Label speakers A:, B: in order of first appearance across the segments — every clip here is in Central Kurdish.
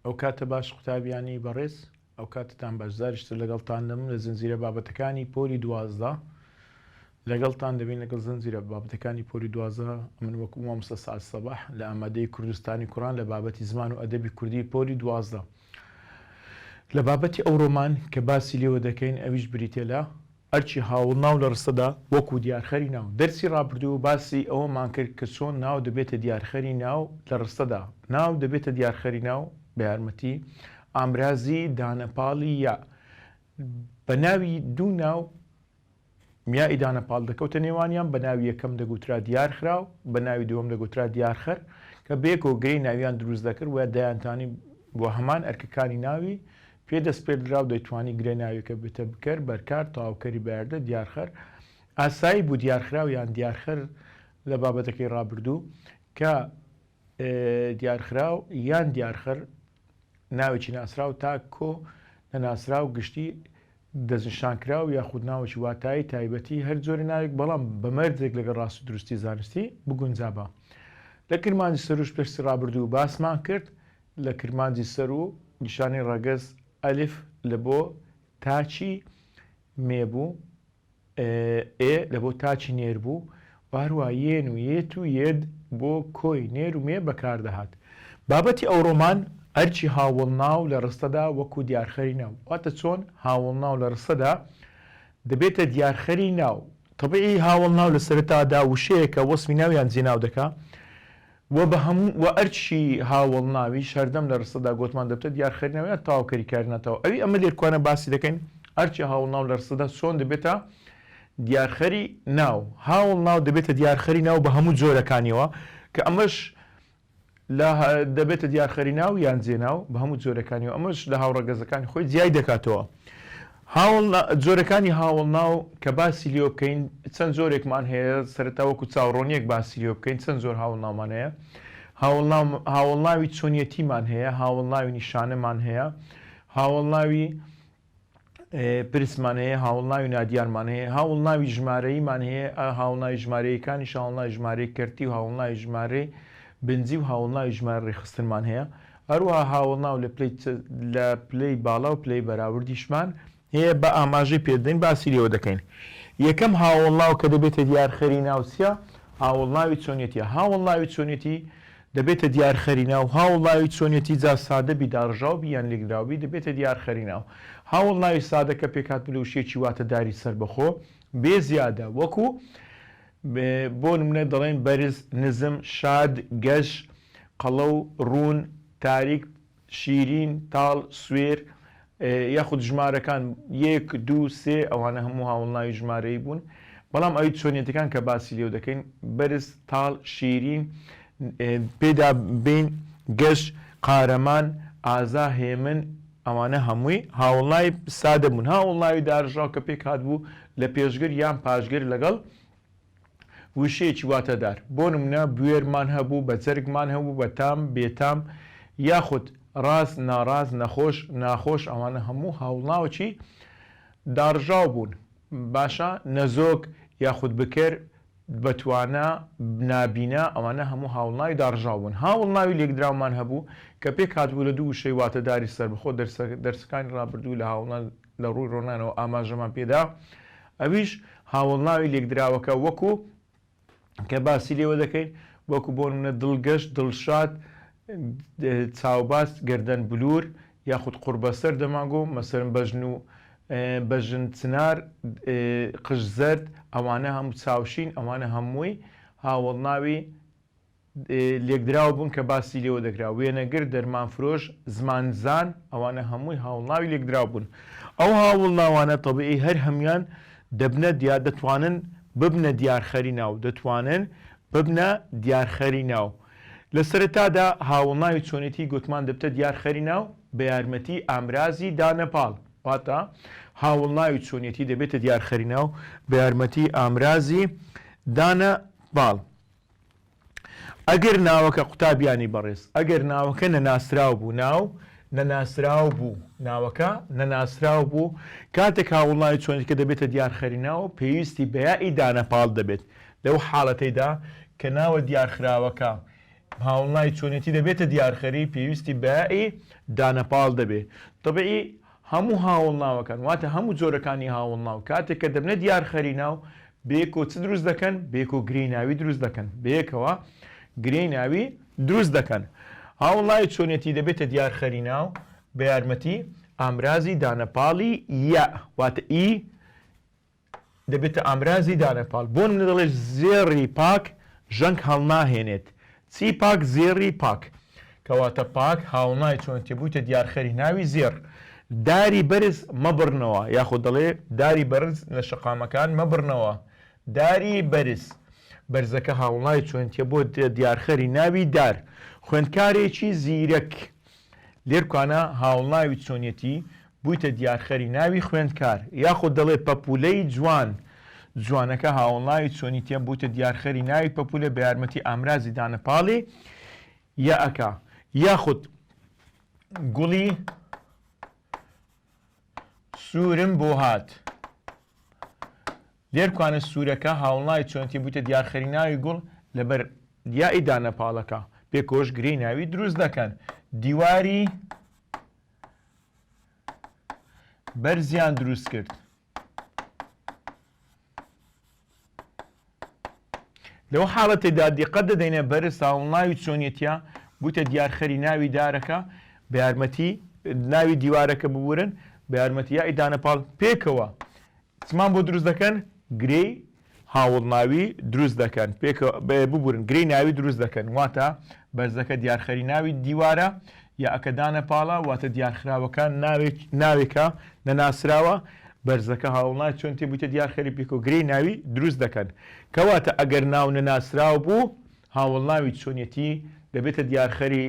A: ئەو کاتە باش قوتابیانی بەڕێز ئەو کاتتان باشداریشتر لەگەڵتان دەم لە زنجیرە بابەتەکانی پۆلی 12 لەگەڵتان دەبین لەگەڵ زنجیرە بابەتەکانی پۆلی 12 من وەکو مامۆستا سعد سەباح لە ئامادەی کوردستانی کوڕان لە بابەتی زمان و ئەدەبی کوردی پۆلی 12 لە بابەتی ئەو ڕۆمان کە باسی لێوە دەکەین ئەویش بریتێ لە ئەرچی هاوڵناو لە ڕستەدا وەکو دیارخەری ناو دەرسی ڕابردوو باسی ئەوەمان کرد کە چۆن ناو دەبێتە دیارخەری ناو لە ڕستەدا ناو دەبێتە دیارخەری ناو بە یارمەتی ئامرازی دانەپاڵی یا بە ناوی دوو ناو میای دانەپاڵ دەکەوتە نێوانیان بە ناوی یەکەم دەگوترا دیارخراو بە ناوی دووەم دەگوترا دیارخەر کە بێکۆ گەی ناویان دروست دەکرد و دایانتانی بۆ هەمان ئەرکەکانی ناوی پێدەست پێدراو دەیتوانی گرێ ناویەکە بێتە بکەر بەرکار تەواوکەری بەیاردە دیارخەر ئاسایی بوو دیارخراو یان دیارخەر لە بابەتەکەی ڕابردوو کە دیارخراو یان دیارخەر ناوێکی ناسراو تا کۆ لە ناسراو گشتی دەستنیشانکراو یاخود ناوەکی واتایی تایبەتی هەر جۆری ناوێک بەڵام بەمەرجێک لەگەڵ ڕاست و دروستی زانستی بگونجابە لە کرمانجی سەروش پێشتی ڕابردوو باسمان کرد لە کرمانجی سەر و نیشانی ڕەگەز ئەلیف لە بۆ تاچی مێبوو لە بۆ تاچی نێر بوو هەروە یێن و یێت و یێد بۆ کۆی نێر و مێ بەکاردەهات بابەتی ئەو ڕۆمان ئەرچی هاوڵناو لە ڕستەدا وەکو دیارخەری ناو واتە چۆن هاوڵناو لە ڕستەدا دەبێتە دیارخەری ناو تەبیعی هاوڵناو لە سەرەتادا وشەیەکە وەسمی ناویان جێناو دەکا و بە هەموو و ئەرچی هاوڵناوی شەردەم لە ڕستەدا گوتمان دەبێت دیارخەری ناویان تاواوکەری کارنەتەوە ئەوی ئەمە لێرکوانە باسی دەکەین ئەرچی هاوڵناو لە ڕستەدا چۆن دەبێتە دیارخەری ناو هاوڵناو دەبێتە دیارخەری ناو بە هەموو جۆرەکانیەوە کە ئەمەش دەبێتە دیارخەری ناو یان جێناو بە هەموو جۆرەکانیەوە ئەمەش لە هاوڕەگەزەکانی خۆی جیای دەکاتەوە جۆرەکانی هاوڵناو کە باسی لێ بکەین چەند جۆرێکمان هەیە سەرەتا وەکو چاوڕۆنیەک باسی لێ بکەین چەند زۆر هاوڵناومان هەیە هاوڵناوی چۆنیەتیمان هەیە هاوڵناوی نیشانەمان هەیە هاوڵناوی پرسمان هەیە هاوڵناوی نادیارمان هەیە هاوڵناوی ژمارەیمان هەیە هاوڵناوی ژمارەیەکانی هاوڵناوی ژمارەی کەرتی و هاوڵناوی ژمارەی بنجی و هاوڵناوی ژمارە ڕێخستنمان هەیە هەروەها هاوڵناو لە پلەی باڵا و پلەی بەراوردیشمان هەیە بە ئاماژەی پێدەین باسی لێوە دەکەین یەکەم هاوڵناو کە دەبێتە دیارخەری ناوسیە هاوڵناوی چۆنیەتیە هاوڵناوی چۆنیەتی دەبێتە دیارخەری ناو هاوڵناوی چۆنیەتی جا سادە بی داڕژاوبی یان لێکراوبی دەبێتە دیارخەری ناو هاوڵناوی سادەکە پێکات بلوشێکی واتە داری سەربەخۆ بێ زیادە وەکو بۆ نمونە دەڵێن بەرز نزم شاد گەش قەڵە و ڕوون تاریک شیرین تاڵ سوێر یاخود ژمارەکان 1 2 3 ئەوانە هەموو هاوڵناوی ژمارەی بوون بەڵام ئەوی چۆنیەتەکان کە باسی لێو دەکەین بەرز تاڵ شیرین پێدا بین گەش قارەمان ئازا هێمن ئەوانە هەمووی هاوڵناوی سادە بوون هاوڵناوی داڕژاو کە پێک هات بوو لە پێشگر یان پاشگر لەگەڵ وشەیەکی واتەدار بۆ نمونە بوێرمان هەبوو بە جەرگمان هەبوو بە تام بێتام یاخود ڕاست ناڕاست نەخۆش ناخۆش ئەوانە هەموو هاوڵناوکی داڕژاو بوون باشە نەزۆک یاخود بکر بەتوانە نابینە ئەوانە هەموو هاوڵناوی داڕژاو بوون هاوڵناوی لێکدراومان هەبوو کە پێک هاتبوو لە دوو وشەی واتەداری سەربەخۆ دەرسەکانی ڕابردوو لە هاوڵان لە ڕووی ڕۆنانەوە ئاماژەمان پێدا ئەویش هاوڵناوی لێکدراوەکە وەکو کە باسی لێوە دەکەین وەکو بۆ نمونە دڵگەشت دڵشاد چاوباست گەردەن بلور یاخود قوربەسەر دەماگۆ مەسەرن بەژن و بەژن چنار قژ زەرد ئەوانە هەموو چاوشین ئەوانە هەمووی هاوڵناوی لێکدراوە بوون کە باسی لێوە دەکرا وێنەگر دەرمانفرۆش زمانزان ئەوانە هەمووی هاوڵناوی لێکدراو بوون ئەو هاوڵناوانە تەبیعی هەر هەمان دەبنە دەتوانن ببنە دیارخەری ناو دەتوانن ببنە دیارخەری ناو لە سەرەتادا هاوڵناوی چۆنیەتی گوتمان دەبتە دیارخەری ناو بە یارمەتی ئامرازی دانەپاڵ واتە هاوڵناوی چۆنیەتی دەبێتە دیارخەری ناو بە یارمەتی ئامرازی دانەپاڵ ئەگەر ناوەکە قوتابیانی بەڕێز ئەگەر ناوەکە نەناسراو بوو ناو نەناسراو بوو ناوەکە نەناسراو بوو کاتێک هاوڵناوی چۆنیەتی کە دەبێتە دیارخەری ناو پێویستی بە یائی دانەپاڵ دەبێت لەو حاڵەتەیدا کە ناوە دیارخراوەکە هاوڵناوی چۆنێتی دەبێتە دیارخەری پێویستی بەیائی دانەپاڵ دەبێت. طبعی هەموو هاوڵناوەکان واتە هەموو جۆرەکانی هاوڵناو کاتێک کە دەبنە دیارخەری ناو بەیەکۆ چ دروست دەکەن بەیەکۆ گرەی ناوی دروست دەکەن بەیەکەوە گرەی ناوی دروست دەکەن. هاوڵناوی چۆنێتی دەبێتە دیارخەری ناو بە یارمەتی ئامرازی دانەپاڵی یا واتە ئی دەبێتە ئامرازی دانەپاڵ. بۆ منە دەڵێ زێڕی پاک ژەنگ هەڵناهێنێت. چی پاک؟ زێڕی پاک کەواتە پاک هاوڵناوی چۆنێتی بوویتە دیارخەری ناوی زێڕ. داری بەرز مەبڕنەوە یاخود دەڵێ داری بەرز لە شەقامەکان مەبڕنەوە. داری بەرز بەرزەکە هاوڵناوی چۆنێتیە بۆ دیارخەری ناوی دار. خوێندکارێکی زیرەک لێرکوانە هاوڵناوی چۆنێتی بوویتە دیارخەری ناوی خوێندکار یاخود دەڵێ پەپولەی جوان. جوانەکە هاوڵناوی چۆنیتیە بوویتە دیارخەری ناوی پەپولە بە یارمەتی ئامرازی دانەپاڵی یا ئەکا یاخود گوڵی سوورم بۆ هات. لێرکوانە سوورەکە هاوڵناوی چۆنێتی بوویتە دیارخەری ناوی گوڵ لەبەر یائی دانەپاڵەکە پێکۆش گرەی ناوی دروست دەکەن. دیواری بەرزیان دروست کرد. لەو حاڵەتێدا دیقەت دەدەینە بەرز هاوڵناوی چۆنیەتیە بوویتە دیارخەری ناوی دارەکە بە یارمەتی ناوی دیوارەکە ببورن بە یارمەتی یائی دانەپاڵ پێکەوە چمان بۆ دروست دەکەن گرەی هاوڵناوی دروست دەکەن ببورن گرەی ناوی دروست دەکەن واتە بەرزەکە دیارخەری ناوی دیوارە یا ئەکە دانەپاڵە واتە دیارخراوەکان ناوێکە نەناسراوە بەرزەکە هاوڵناوی چۆنێتی بوویتە دیارخەری پێکۆ گرەی ناوی دروست دەکەن. کەواتە ئەگەر ناو نەناسراو بوو هاوڵناوی چۆنێتی دەبێتە دیارخەری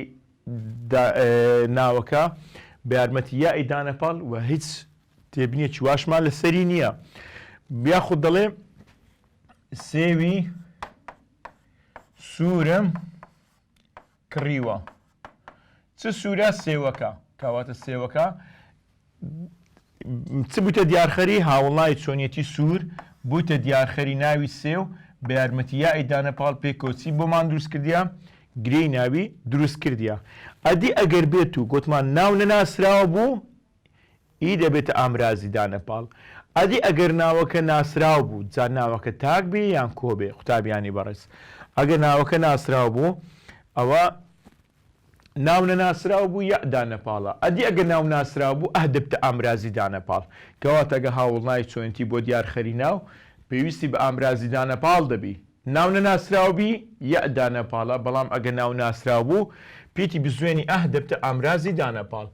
A: ناوەکە بە یارمەتی یائی دانەپاڵ و هیچ تێبنیەکی واشمان لەسەری نییە. یاخود دەڵێ سێوی سوورم کڕیوە. چ سوورە؟ سێوەکە. کەواتە سێوەکە چ بوویتە دیارخەری هاوڵناوی چۆنیەتی سوور بوویتە دیارخەری ناوی سێو بە یارمەتی یائی دانەپاڵ پێکۆچی بۆمان دروست کردیە گرەی ناوی دروست کردیە. ئەدی ئەگەر بێت و گوتمان ناو نەناسراوە بوو ئی دەبێتە ئامرازی دانەپاڵ. ئەدی ئەگەر ناوەکە ناسراو بوو جا ناوەکە تاک بێ یان کۆبێ قوتابیانی بەڕێز. ئەگەر ناوەکە ناسراو بوو ئەوە ناو نەناسراو بوو یا دانەپاڵە. ئەدی ئەگەر ناو ناسراو بوو دەبتە ئامرازی دانەپاڵ. کەواتە ئەگە هاوڵناوی چۆنێتی بۆ دیارخەری ناو پێویستی بە ئامرازی دانەپاڵ دەبی. ناو نەناسراو بی یا دانەپاڵە بەڵام ئەگە ناو ناسراو بوو پێتی بزوێنی دەبتە ئامرازی دانەپاڵ.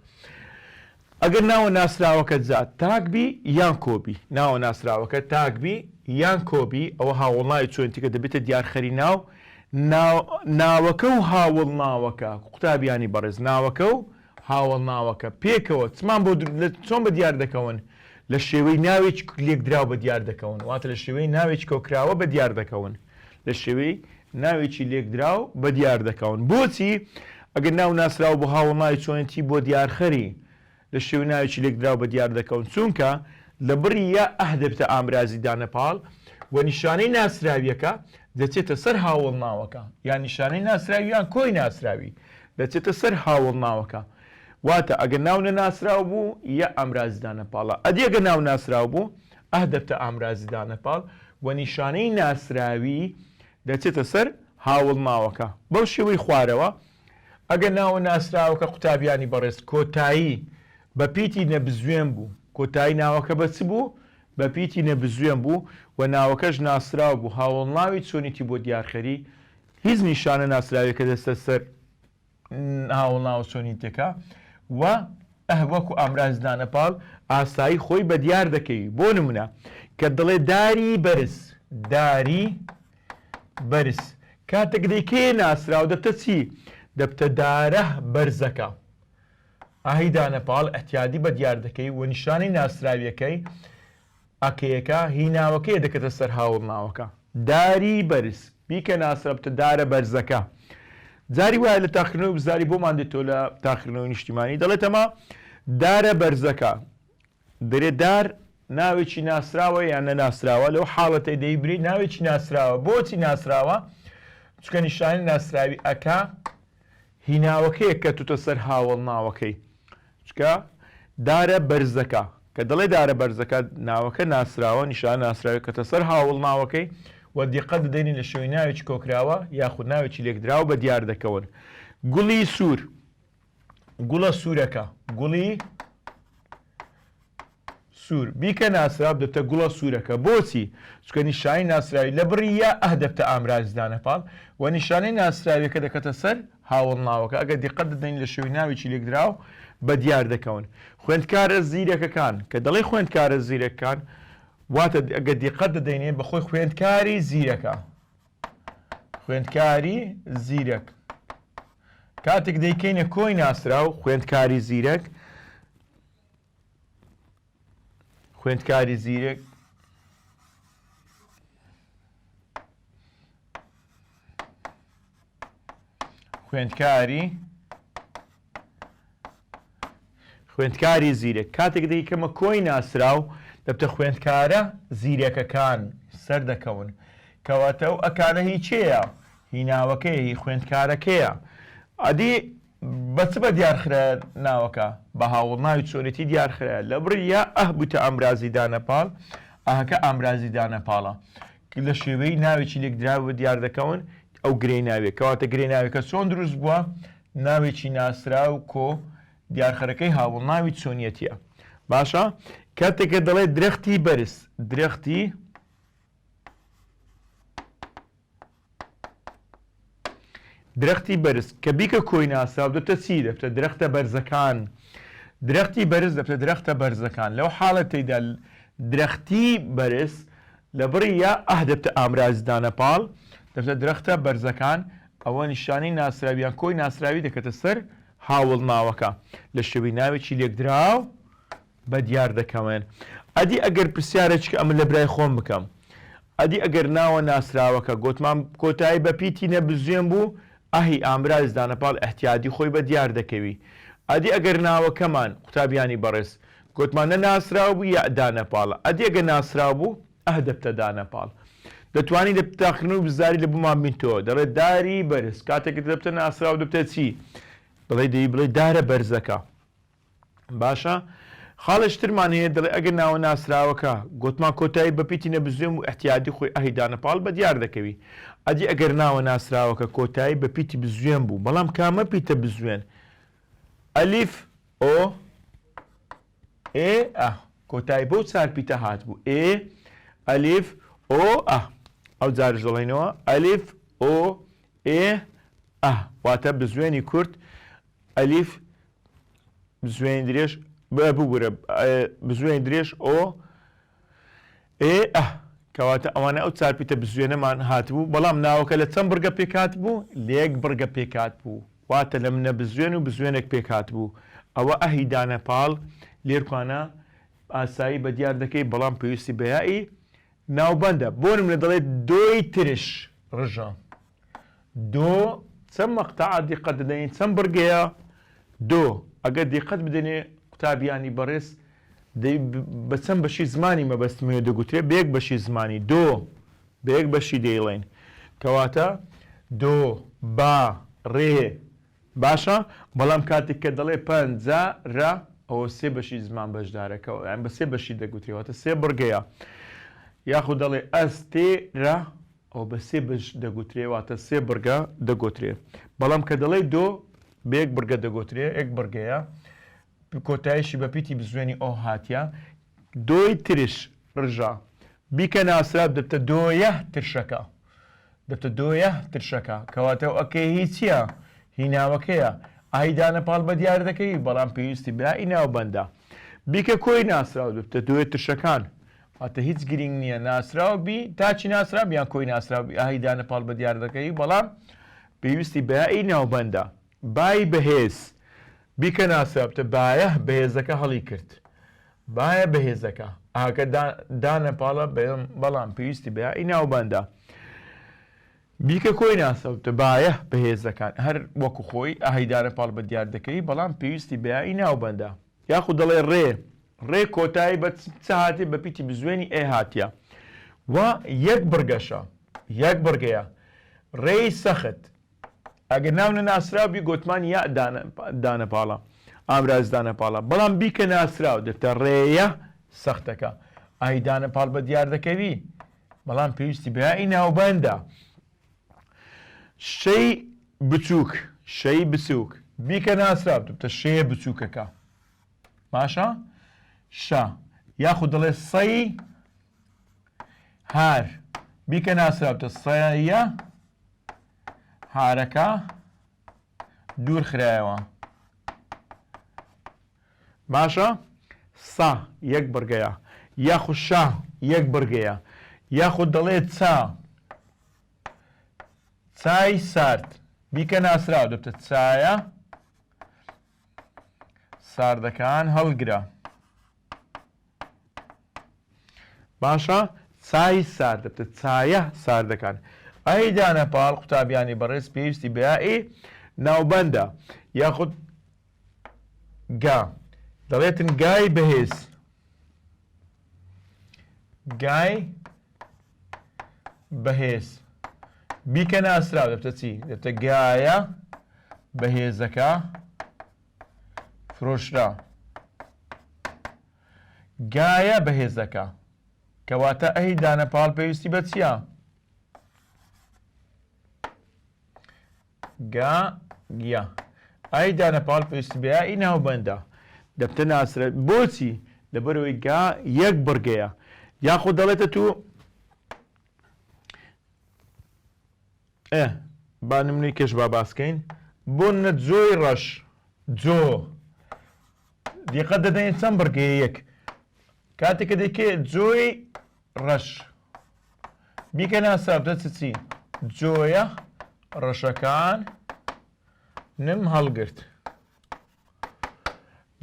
A: ئەگەر ناوە ناسراوەکە جات تاکبی یان کۆبی ناوە ناسراوەکە تاکبی یان کۆبی ئەوە هاوڵناوی چۆنێتیکە دەبێتە دیارخەری ناو ناوەکە و هاوڵناوەکە قوتابیانی بەڕێز ناوەکە و هاوڵناوەکە پێکەوە چمان بۆ چۆن بە دیار دەکەون لە شێوەی ناوێک لێکدراو بە دیار دەکەون واتە لە شێوەی ناوێک کۆکراوە بە دیار دەکەون لە شێوەی ناوێکی لێکدراو بە دیار دەکەون. بۆچی ئەگەر ناو ناسراو بۆ هاوڵناوی چۆنێتی بۆ دیارخەری لە شێوەی ناوێکی لێکدراو بە دیار دەکەون چونکە لە بڕی یا دەبتە ئامرازی دانەپاڵ و نیشانەی ناسراویەکە دەچێتە سەر هاوڵناوەکە یان نیشانەی ناسراوی یان کۆی ناسراوی دەچێتە سەر هاوڵناوەکە واتە ئەگەر ناو نەناسراو بوو یا ئامرازی دانەپاڵە. ئەدی ئەگەر ناو ناسراو بوو دەبتە ئامرازی دانەپاڵ و نیشانەی ناسراوی دەچێتە سەر هاوڵناوەکە. بەو شێوەی خوارەوە ئەگەر ناوە ناسراوەکە قوتابیانی بەڕێز کۆتایی بە پیتی نەبزوێن بوو کۆتایی ناوەکە بە چ بوو؟ بە پیتی نەبزوێن بوو و ناوەکەش ناسراو بوو هاوڵناوی چۆنێتی بۆ دیارخەری هیچ نیشانە ناسراویەکە دەستە سەر هاوڵناوە چۆنیتەکە و وەکو ئامراز دانەپاڵ ئاسایی خۆی بە دیار دەکەی. بۆ نمونە کە دەڵێ داری بەرز داری بەرز کاتێک دەیکێ ناسراو دەبتە چی؟ دەبتە دارە بەرزەکە. ئاهی دانەپاڵ ئەتیادی بە دیار دەکەی و نیشانەی ناسراویەکەی ئەکەیەکە هی ناوەکەی دەکەتە سەر هاوڵناوەکە. داری بەرز بیکە ناسرا بتە دارە بەرزەکە. جاری وایە لە تاخیرنەوەی بزاری بۆمان دێتەوە لە تاخیرنەوەی نیشتیمانی دەڵێت ئەمە دارە بەرزەکە دەرێ دار ناوێکی ناسراوە یان نەناسراوە لەو حاڵەتەی دەیبری ناوێکی ناسراوە. بۆچی ناسراوە؟ چونکە نیشانەی ناسراوی ئەکا هیناوەکەیە کە توتە سەر هاوڵ ناوەکەی چکە دارە بەرزەکە کە دەڵێ دارە بەرزەکە ناوەکە ناسراوە نیشان ناسراوی کەتە سەر هاوڵ ناوەکەی و دیقەت دەدەینی لە شوێنی ناوێکی کۆکراوە یاخود ناوێکی لێکدراوە بە دیار دەکەون گوڵی سوور گوڵە سوورەکە گوڵی سوور بیکە ناسراب دەبتە گوڵە سوورەکە بۆچی چکە نیشانی ناسراوی لە بڕیە دەبتە ئامرازدانە پاڵ و نیشانەی ناسراویەکە دەکەتە سەر هاوڵ ناوەکە ئەگە دیقەت دەدەین لە شوێنی ناوێکی لێکدراو بە دیار دەکەون خوێندکارە زیرەکەکان کە دەڵێ خوێندکارە زیرەکان واتە ئەگە دیقەت دەدەینێ بەخۆی خوێندکاری زیرەکە خوێندکاری زیرەک کاتێک دەیکەینە کۆی ناسراو خوێندکاری زیرەک خوێندکاری زیرەک خوێندکاری زیرەک کاتێک دەیکەمە کۆی ناسراو دەبتە خوێندکارە زیرەکەکان سەر دەکەون کەواتە ئەو ئەکانە هیچەیە هیناوەکەی هی خوێندکارەکەیە ئەدی بەچ بە دیارخرا ناوەکە بە هاوڵ ناوی چۆرەتی دیارخرا لە بڕیە بووتە ئەمرازی دانەپاڵ ئەهەکە ئامرازی دانەپاڵە لە شێوەی ناوێکی لێکدراوە دیار دەکەون ئەو گرەی ناوێت کەواتە گرەی ناوێکە چۆن دروست بووە ناوێکی ناسرا و کۆ دیارخەرەکەی هاوڵ ناوی چۆنیەتیە باشە کاتێکە دەڵێت درەختی بەرز درەختی بەرز کە بیکە کۆی ناسراو دەبتە چی دەبتە درەختە بەرزەکان درەختی بەرز دەبتە درەختە بەرزەکان لەو حاڵەتەیدا درەختی بەرز لە بڕیە دەبتە ئامرازدانە پاڵ دەبتە درەختە بەرزەکان ئەوە نیشانەی ناسراویان کۆی ناسراوی دەکەتە سەر هاوڵ ناوەکە لە شێوەی ناوێکی لێکدراو بە دیار دەکەوێن ئەدی ئەگەر پرسیارێککە ئەمە لە برای خۆم بکەم ئەدی ئەگەر ناوە ناسراوەکە گوتمان کۆتایی بە پیتی نەبزوێن بوو ئاهی ئامراز دانەپاڵ احتیادی خۆی بە دیار دەکەوی ئەدی ئەگەر ناوەکەمان قوتابیانی بەڕێز گوتمانە ناسراو بوو یا دانەپاڵە ئەدی ئەگە ناسراو بوو دەبتە دانەپاڵ دەتوانانی دەپتاخن و بزاری لە بوومان بینتەوە دەڵێت داری بەرز کاتێک دەبتە ناسراو دەبتە چی بڵێ دارە بەرزەکە باشە خاڵشترمان هەیە دەڵێ ئەگەر ناوە ناسراوەکە گوتمان کۆتایی بەپیتی نەبزوێن و احتیادی خۆی ئەهیدانەپاڵ بە دیار دەکەوی ئەدی ئەگەر ناوە ناسراوەکە کۆتایی بەپیتی بزوێن بوو بەڵام کامە پیتە بزوێن ئەلیف ئۆ ئێ کۆتایی بۆ چار پیتە هات بوو ئێ ئەلیف ئۆ ئەو جارش دەڵێنەوە ئەلیف ئۆ ئێ واتە بزوێنی کورد ئەلیف بزوێنی درێژ ببوورە بزوێنی درێژ ئۆ ئێ کەواتە ئەوانە ئەو چارپیتە بزوێنەمان هاتبوو بەڵام ناوەکە لە چەند بڕگە پێکات بوو لێک بڕگە پێکات بوو واتە لە منە بزوێن و بزوێنێک پێکات بوو ئەوە ئەهیدانەپاڵ لێرکوانە ئاسایی بە دیار دەکەی بەڵام پێویستی بەیایی ناوبەندە بۆ نمونە دەڵێت دۆی ترش ڕژە دۆ چەند مەقتەعە دیقەت دەدەین چەند بڕگەیە دۆ ئەگەر دیقەت بدەنێ قوتابیانی بەڕێز بە چەند بەشی زمانی مەبەستمێ دەگوترێ بەیەک بەشی زمانی دۆ بەیەک بەشی دەیڵێن کەواتە دۆ با ڕێ باشە بەڵام کاتێک کە دەڵێ پەنجا ڕە ئەوە سێ بەشی زمان بەشدارەکەەوە یان بە سێ بەشی دەگوترێتە سێ بڕگەیە یاخود دەڵێ ئەستێ ڕە ئەو بە سێ بەش دەگوترێواتە سێ بڕگە دەگوترێ بەڵام کە دەڵێ دۆ بەیەک بڕگە دەگوترێ یەک بڕگەیە کۆتاییشی بەپیتی بزوێنی ئەو هاتیە دۆی ترش ڕژە بیکە ناسراب دەبتە دۆیە ترشەکە دەبتە دۆیە ترشەکە کەواتە ئەکەی هیچیە هیناوەکەیە ئاهیدانەپاڵ بە دیار دەکەی بەڵام پێویستی بای ناوبەندە بیکە کۆی ناسراو دەبتە دۆیە ترشەکان واتە هیچ گرنگ نییە ناسراو بی تاچی ناسراب یان کۆی ناسراوبی ئاهیدانەپاڵ بە دیار دەکەی بەڵام پێویستی بای ناوبەندە بای بەهێز بیکە ناسرابتە باە بەهێزەکە هەڵی کرد باە بەهێزەکە ئاکە دانەپاڵە بەڵام پێویستی بای ناوبەندە بیکە کۆی ناسەوتە باە بەهێزەکان هەر وەکو خۆی ئاهیدانەپاڵ بە دیار دەکەی بەڵام پێویستی بای ناوبەندە یاخود دەڵێ ڕێ کۆتایی بە چ هاتی بەپیتی بزوێنی ئێ هاتیە و یەک بڕگەشە یەک بڕگەیە ڕێی سەخت ئەگەر ناو نەناسراو بی گوتمان یا دانەپاڵە ئامراز دانەپاڵە بەڵام بیکە ناسراو دەبتە ڕێیە سەختەکە ئای دانەپاڵ بە دیار دەکەوی بەڵام پێویستی بەیانی ناوبەندە شەی بچووک شەی بچووک بیکە ناسراو دەبتە شەیە بچووکەکە باشە شە یاخود دەڵێ سەی هار بیکە ناسراو دەبتە سەیە هارەکە دوور خرایەوە باشە سا یەک بڕگەیە یاخود شا یەک بڕگەیە یاخود دەڵێت چای سارد بیکە ناسراو دەبتە چایە ساردەکان هەڵگرە باشە چای سارد دەبتە چایە ساردەکان ئەی دانەپاڵ قوتابیانی بەڕێز پێویستی بەیائی ناوبەندە یاخود گا دەڵێتن گای بەهێز گای بەهێز بیکە ناسراو دەبتە چی دەبتە گایە بەهێزەکە فرۆشرا گایە بەهێزەکە کەواتە ئەی دانەپاڵ پێویستی بە چییە گا ئەی دانەپاڵ پێویستی بە یائی ناوبەندە دەبتە ناسرە بۆچی لەبەرەوەی گا یەک بڕگەیە یاخود دەڵێتە تو با نمونەی کەش با باسکەین بۆ نە جۆی ڕەش جۆ دیقەت دەدەین چەند بڕگەیە یەک کاتێککە دەیکێ جۆی ڕەش بیکە ناسراو دەچ چی جۆیە ڕەشەکان نم هەڵگرت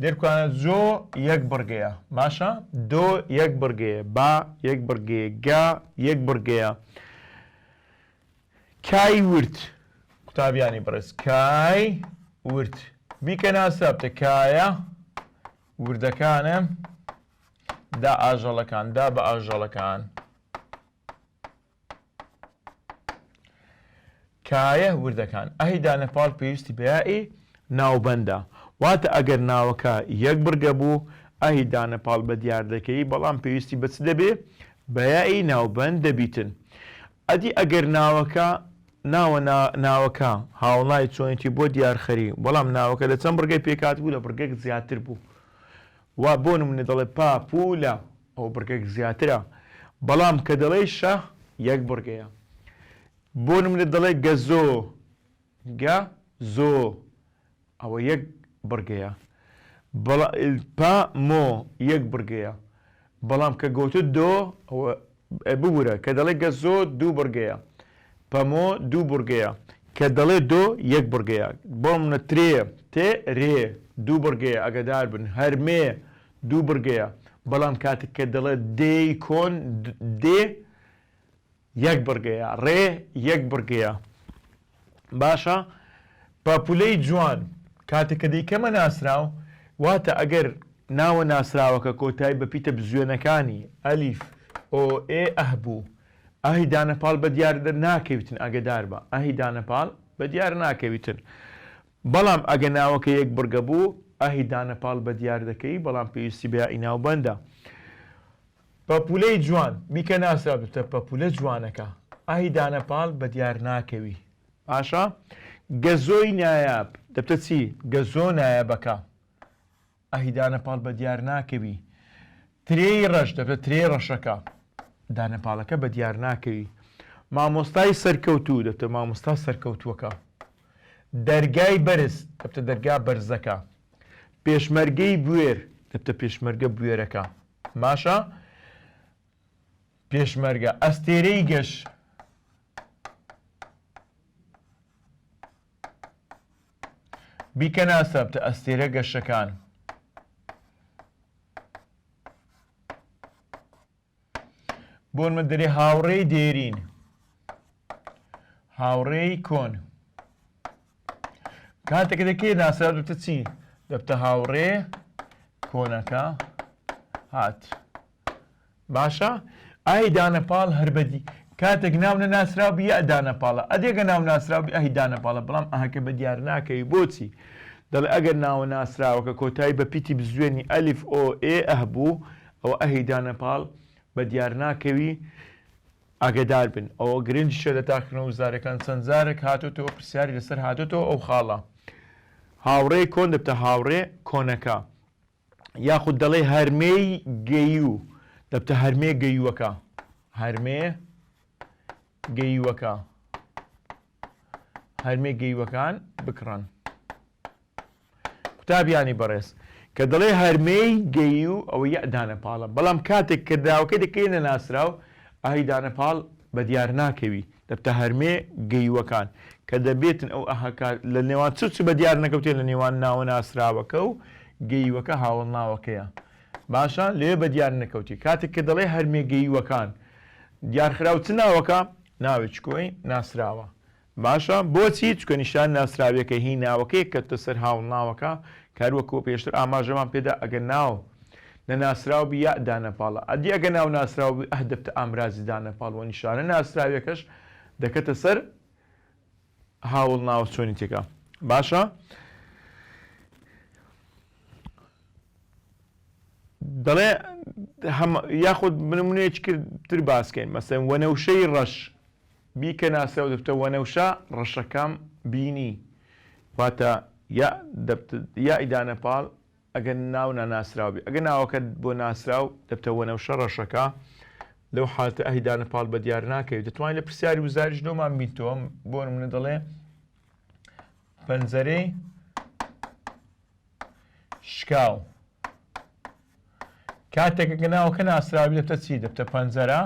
A: دێرکوانە جۆ یەک بڕگەیە باشە دۆ یەک بڕگەیە با یەک بڕگەیە گا یەک بڕگەیە کای ورد قوتابیانی بەڕێز کای ورد بیکە ناسراو بتە کایە وردەکانم دا ئاژەڵەکان دا بە ئاژەڵەکان کایە وردەکان ئەهی دانەپاڵ پێویستی بەیائی ناوبەندە واتە ئەگەر ناوەکە یەک بڕگە بوو ئەهی دانەپاڵ بە دیار دەکەی بەڵام پێویستی بەچ دەبێ بەیائی ناوبەند دەبیتن ئەدی ئەگەر ناوەکە هاوڵای چۆنیتی بۆ دیارخەری بەڵام ناوەکە لە چەند بڕگەی پێکات بوو لە بڕگەیەک زیاتر بوو وا بۆ نمونە دەڵێ پاپولە ئەو بڕگەیەک زیاترە بەڵام کە دەڵێ شە یەک بڕگەیە بۆ نمونە دەڵێ گەزۆ گەزۆ ئەوە یەک بڕگەیە پا مۆ یەک بڕگەیە بەڵام کە گوتت دۆ ببوورە کە دەڵێ گەزۆ دوو بڕگەیە پەمۆ دوو بڕگەیە کە دەڵێ دۆ یەک بڕگەیە بۆ منە ترێ تێ رێ دوو بڕگەیە ئەگەدار بن هەرمێ دوو بڕگەیە بەڵام کاتێک کە دەڵێ دێی کۆن دێ یەک بڕگەیە ڕێ یەک بڕگەیە باشە پاپولەی جوان کاتێک کە دەیکەمە ناسراو واتە ئەگەر ناوە ناسراوەکە کۆتایی بەپیتە بزوێنەکانی ئەلیف ئۆ ئێ ئەهبوو ئاهی دانەپاڵ بە دیار ناکەویتن ئەگەدار بە ئاهی دانەپاڵ بە دیار ناکەویتن بەڵام ئەگە ناوەکە یەک بڕگە بوو ئاهی دانەپاڵ بە دیار دەکەی بەڵام پێویستی بە ناوبەندە پەپولەی جوان بیکە ناسرا بتە پەپولە جوانەکە ئاهی دانەپاڵ بە دیار ناکەوی باشە گەزۆی نایاب دەبتە چی گەزۆ نایابەکە ئاهی دانەپاڵ بە دیار ناکەوی ترێی ڕەش دەبتە ترێ ڕەشەکە دانەپاڵەکە بە دیار ناکەوی مامۆستای سەرکەوتوو دەبتە مامۆستا سەرکەوتووەکە دەرگای بەرز دەبتە دەرگا بەرزەکە پێشمەرگەی بوێر دەبتە پێشمەرگە بوێرەکە باشە پێشمەرگە ئەستێرەی گەش بیکە ناسە بتە ئەستێرە گەشەکان بۆن من دەرێ هاوڕێی دێرین هاوڕێی کۆن کاتێکە دەکەی ناسرا دەبتە چی دەبتە هاوڕێ کۆنەکە هات باشە ئای دانەپاڵ هەربەدی کاتێک ناو نەناسراو بە یە دانەپاڵە ئەدێگە ناو ناسراو بە ئەهی دانەپاڵە بەڵام ئەهەکە بە دیار ناکەوی بۆچی دەڵێ ئەگەر ناوە ناسراوەکە کۆتایی بە پیتی بزوێنی ئەلیف ئۆ ئێ ئەهبوو ئەوە ئەهی دانەپاڵ بە دیار ناکەوی ئاگدار بن ئەوە گرنج شە لە تاقنەوە وزارەکان چەند جارێک هاتوتەوە پرسیاری لەسەر هاتوتەوە ئەو خاڵە هاوڕێی کۆن دەبتە هاوڕێ کۆنەکە یاخود دەڵێ هەرمەی گەیوو دەبتە هەرمێ گەیووەکە هەرمێ گەیووەکە هەرمێ گەیوەکان بکڕن قوتابیانی بەڕێز کە دەڵێ هەرمەی گەیوو ئەوە یە دانەپاڵە بەڵام کاتێک کە داوەکە دەکەینە ناسراو ئاهی دانەپاڵ بە دیار ناکەوی دەبتە هەرمێ گەیوەکان کە دەبێتن ئەو ئەهکار لە نێوان چ بە دیار نەکەوتێت لە نێوان ناوە ناسراوەکە و گەیوەکە هاوڵ ناوەکەیە باشە لێ بە دیار نەکەوتی کاتێک کە دەڵێ هەرمێ گەیوەکان دیارخراو چ ناوەکە ناوێک کۆی ناسراوە باشە بۆچی چکە نیشان ناسراوەکە هی ناوەکەی کەتە سەر هاوڵ ناوەکە کاروەکۆ پێشتر ئاماژەمان پێدا ئەگەر ناو نەناسراو بی یا دانەپاڵە ئەدی ئەگە ناو ناسراو بی ئەهدەبتە ئامرازی دانەپاڵ و نیشانە ناسراوێکەش دەکەتە سەر هاوڵ ناوە چۆنی تێکە باشە دەڵێ یاخود بنمونەیەکی کردتر باسکەین مەسەن وەنەوشەی ڕەش بیکە ناسراو دەبتە وەنەوشە ڕەشەکەم بینی واتە یا ئیدانەپاڵ ئەگەر ناو ناسراوبی ئەگە ناوەکەت بۆ ناسراو دەبتە وەنەوشە ڕەشەکە لەو حالتە ئەهی دانەپاڵ بە دیار ناکەوێت دەتوانین لە پرسیاری وزاریش دۆمان بیتۆم بۆ نمونە دەڵێ پەنجەرەی شکاو کاتێکەکە ناوەکە ناسراوی دەبتە چی دەبتە پەنجەرە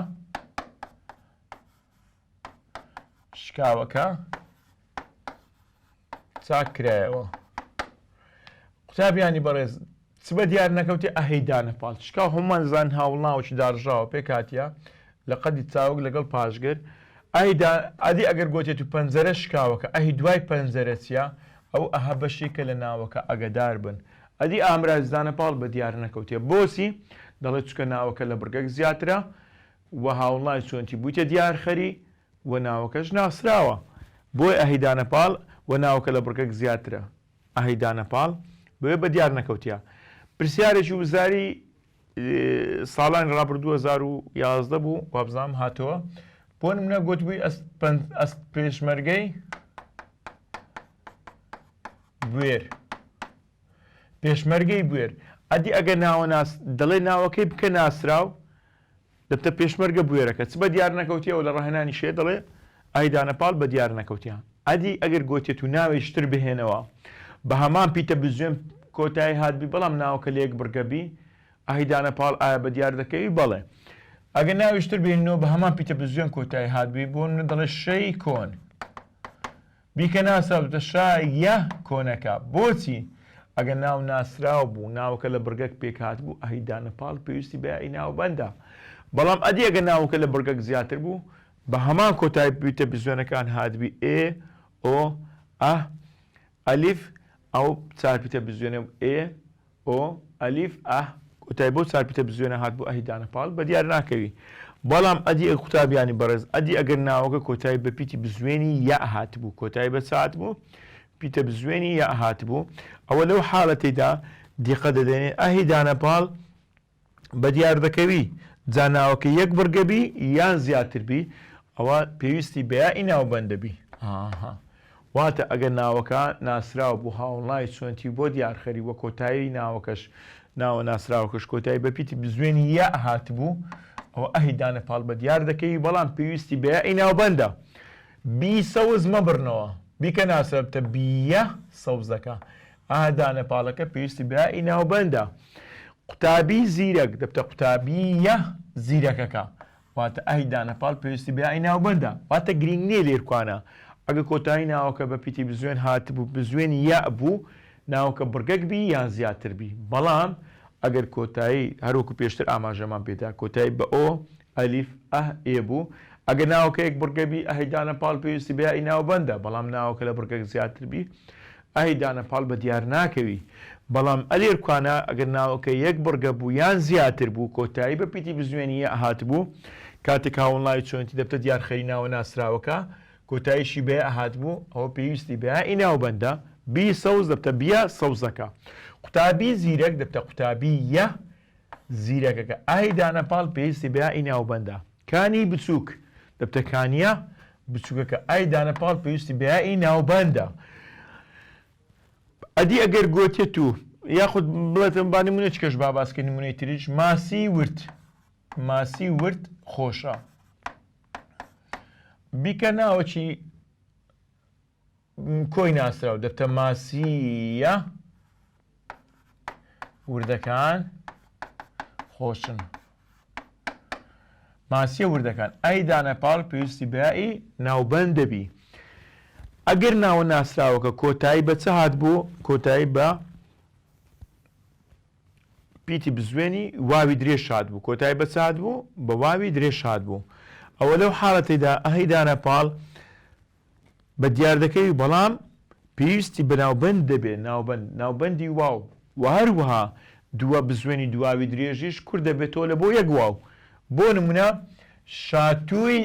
A: شکاوەکە چاک کرایەوە قوتابیانی بەڕێز چ بە دیار نەکەوتی ئەهەی دانەپاڵ شکاو هەمومان زان هاوڵ ناوەکی داڕژاوە پێ کاتیە لە قەدی چاوک لەگەڵ پاشگر ئەدی ئەگەر گوتێت و پەنجەرە شکاوەکە ئەهی دوای پەنجەرە چیە ئەو ئەها بەشێکە لە ناوەکە ئەگەدار بن ئەدی ئامراز دانەپاڵ بە دیار نەکەوتێ بۆچی دەڵێت چکە ناوەکە لە بڕگەک زیاترە و هاوڵای چۆنتی بوویتە دیارخەری و ناوەکەش ناسراوە بۆی ئەهی دانەپاڵ و ناوەکە لە بڕگەک زیاترە ئەهی دانەپاڵ بۆیە بە دیار نەکەوتیە پرسیارێکی وزاری ساڵانی ڕابردوو 2011 بوو وابزانام هاتەوە بۆ نمونە گوتبووی ئەست پێشمەرگەی بوێر پێشمەرگەی بوێر ئەدی ئەگە ناوە دەڵێ ناوەکەی بکە ناسراو دەبتە پێشمەرگە بوێرەکە چ بە دیار نەکەوتیەوە لە ڕاهێنانی شێ دەڵێ ئەهی دانەپاڵ بە دیار نەکەوتیان ئەدی ئەگەر گوتێت و ناوێشتر بهێنەوە بە هەمان پیتە بزوێن کۆتایی هاتبی بەڵام ناوەکە لەیەک بڕگەبی ئەهی دانەپاڵ ئایا بە دیار دەکەوی بەڵێ ئەگە ناویشتر بێنەوە بە هەمان پیتە بزوێن کۆتایی هاتبی بۆ منە دەڵێ شەی کۆن بیکە ناسراوتە شایە کۆنەکە بۆچی ئەگە ناو ناسراو بوو ناوەکە لە بڕگەک پێک هات بوو ئەهی دانەپاڵ پێویستی بەیایی ناوبەندە بەڵام ئەدی ئەگە ناوەکە لە بڕگەک زیاتر بوو بە هەمان کۆتایی پیتە بزوێنەکان هاتبی ئێ ئۆ ئەه ئەلیف ئەو چارپیتە بزوێنە ئێ ئۆ ئەلیف ئەه کۆتایی بۆ چارپیتە بزوێنە هات بوو ئەهی دانەپاڵ بە دیار ناکەوی بەڵام ئەدی قوتابیانی بەڕێز ئەدی ئەگەر ناوەکە کۆتایی بە پیتی بزوێنی یا هات بوو کۆتایی بە چات بوو پیتە بزوێنی یا هات بوو ئەوە لەو حاڵەتێدا دیقە دەدەنێت ئەهی دانەپاڵ بە دیار دەکەوی جا ناوەکە یەک بڕگەبی یان زیاتربی ئەوە پێویستی بەیایی ناوبەندەبی واتە ئەگەر ناوەکە ناسراو بوو هاوڵای چۆنتی بۆ دیارخەری وە کۆتایی ناوەکەش ناوە ناسراوەکەش کۆتایی بە پیتی بزوێنی یا هات بوو ئەوە ئەهی دانەپاڵ بە دیار دەکەوی بەڵام پێویستی بەیایی ناوبەندە بی سەوز مەبڕنەوە بیکە ناسرابتە بیە سەوزەکە ئاها دانەپاڵەکە پێویستی بەیایی ناوبەندە قوتابی زیرەک دەبتە قوتابیە زیرەکەکە واتە ئەهی دانەپاڵ پێویستی بەیایی ناوبەندە واتە گرنگ نییە لێرکوانە ئەگە کۆتایی ناوەکە بە پیتی بزوێن هاتبوو بزوێنی یا بوو ناوەکە بڕگەک بی یان زیاتر بی بەڵام ئەگەر کۆتایی هەروەکو پێشتر ئاماژەمان پێدا کۆتایی بە ئۆ ئەلیف ئەه ئێ بوو ئەگەر ناوەکە یەک بڕگەبی ئەهی دانەپاڵ پێویستی بەیایی ناوبەندە بەڵام ناوەکە لە بڕگەک زیاتر بی ئەهی دانەپاڵ بە دیار ناکەوی بەڵام ئەلێرکوانە ئەگەر ناوەکە یەک بڕگە بوو یان زیاتر بوو کۆتایی بە پیتی بزوێنی هات بوو کاتێک هاوڵناوی چۆنیتی دەبتە دیارخەری ناوە ناسراوەکە کۆتاییشی بێ ئاهات بوو ئەوە پێویستی بە ئی ناوبەندە بی سەوز دەبتە بیە سەوزەکە قوتابی زیرەک دەبتە قوتابی یە زیرەکەکە ئاهی دانەپاڵ پێویستی بە ئی ناوبەندە کانی بچووک دەبتە کانیە بچووکەکە ئای دانەپاڵ پێویستی بە ئی ناوبەندە ئەدی ئەگەر گوتێت و یاخود بڵێتم با نمونە چ کەش با باسکە نمونەی تریش ماسی ورد خۆشە بیکە ناوەچی کۆی ناسراو دەبتە ماسیە وردەکان خۆشن ماسیە وردەکان ئەی دانەپاڵ پێویستی بەیایی ناوبەند دەبی ئەگەر ناوە ناسراوەکە کۆتایی بە چه هات بوو کۆتایی بە پیتی بزوێنی واوی درێژ هات بوو کۆتایی بە چه هات بوو بە واوی درێژ هات بوو ئەوە لەو حاڵەتەیدا ئەهی دانەپاڵ بە دیار دەکەی بەڵام پێویستی بە ناوبەند دەبێت ناوبەندی واو و هەروەها دووە بزوێنی دواوی درێژیش کوور دەبێتەوە لە بۆ یەک واو بۆ نمونە شاتووی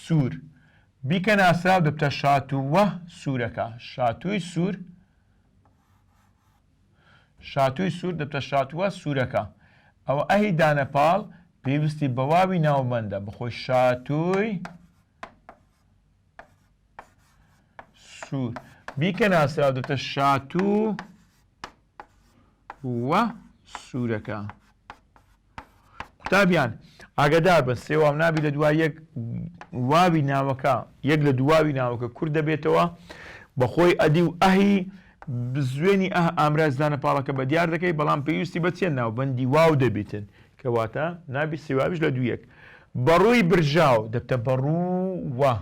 A: سوور بیکە ناسراو دەبتە شاتووە سوورەکە شاتووی سوور دەبتە شاتووە سوورەکە ئەوە ئەهی دانەپاڵ پێویستی بە واوی ناوبەندە بخۆی شاتووی سوور بیکە ناسراو دەبتە شاتوو وە سوورەکە قوتابیان ئاگادار بن سێ واو نابی لە دوای یەک واوی ناوەکە یەک لە دواوی ناوەکە کوور دەبێتەوە بەخۆی ئەدی و ئەهی بزوێنی ئامراز دانەپاڵەکە بە دیار دەکەی بەڵام پێویستی بە چێن ناوبەندی واو دەبێتن کەواتە نابی سێواویش لە دوو یەک بەڕووی برژاو دەبتە بەڕوووە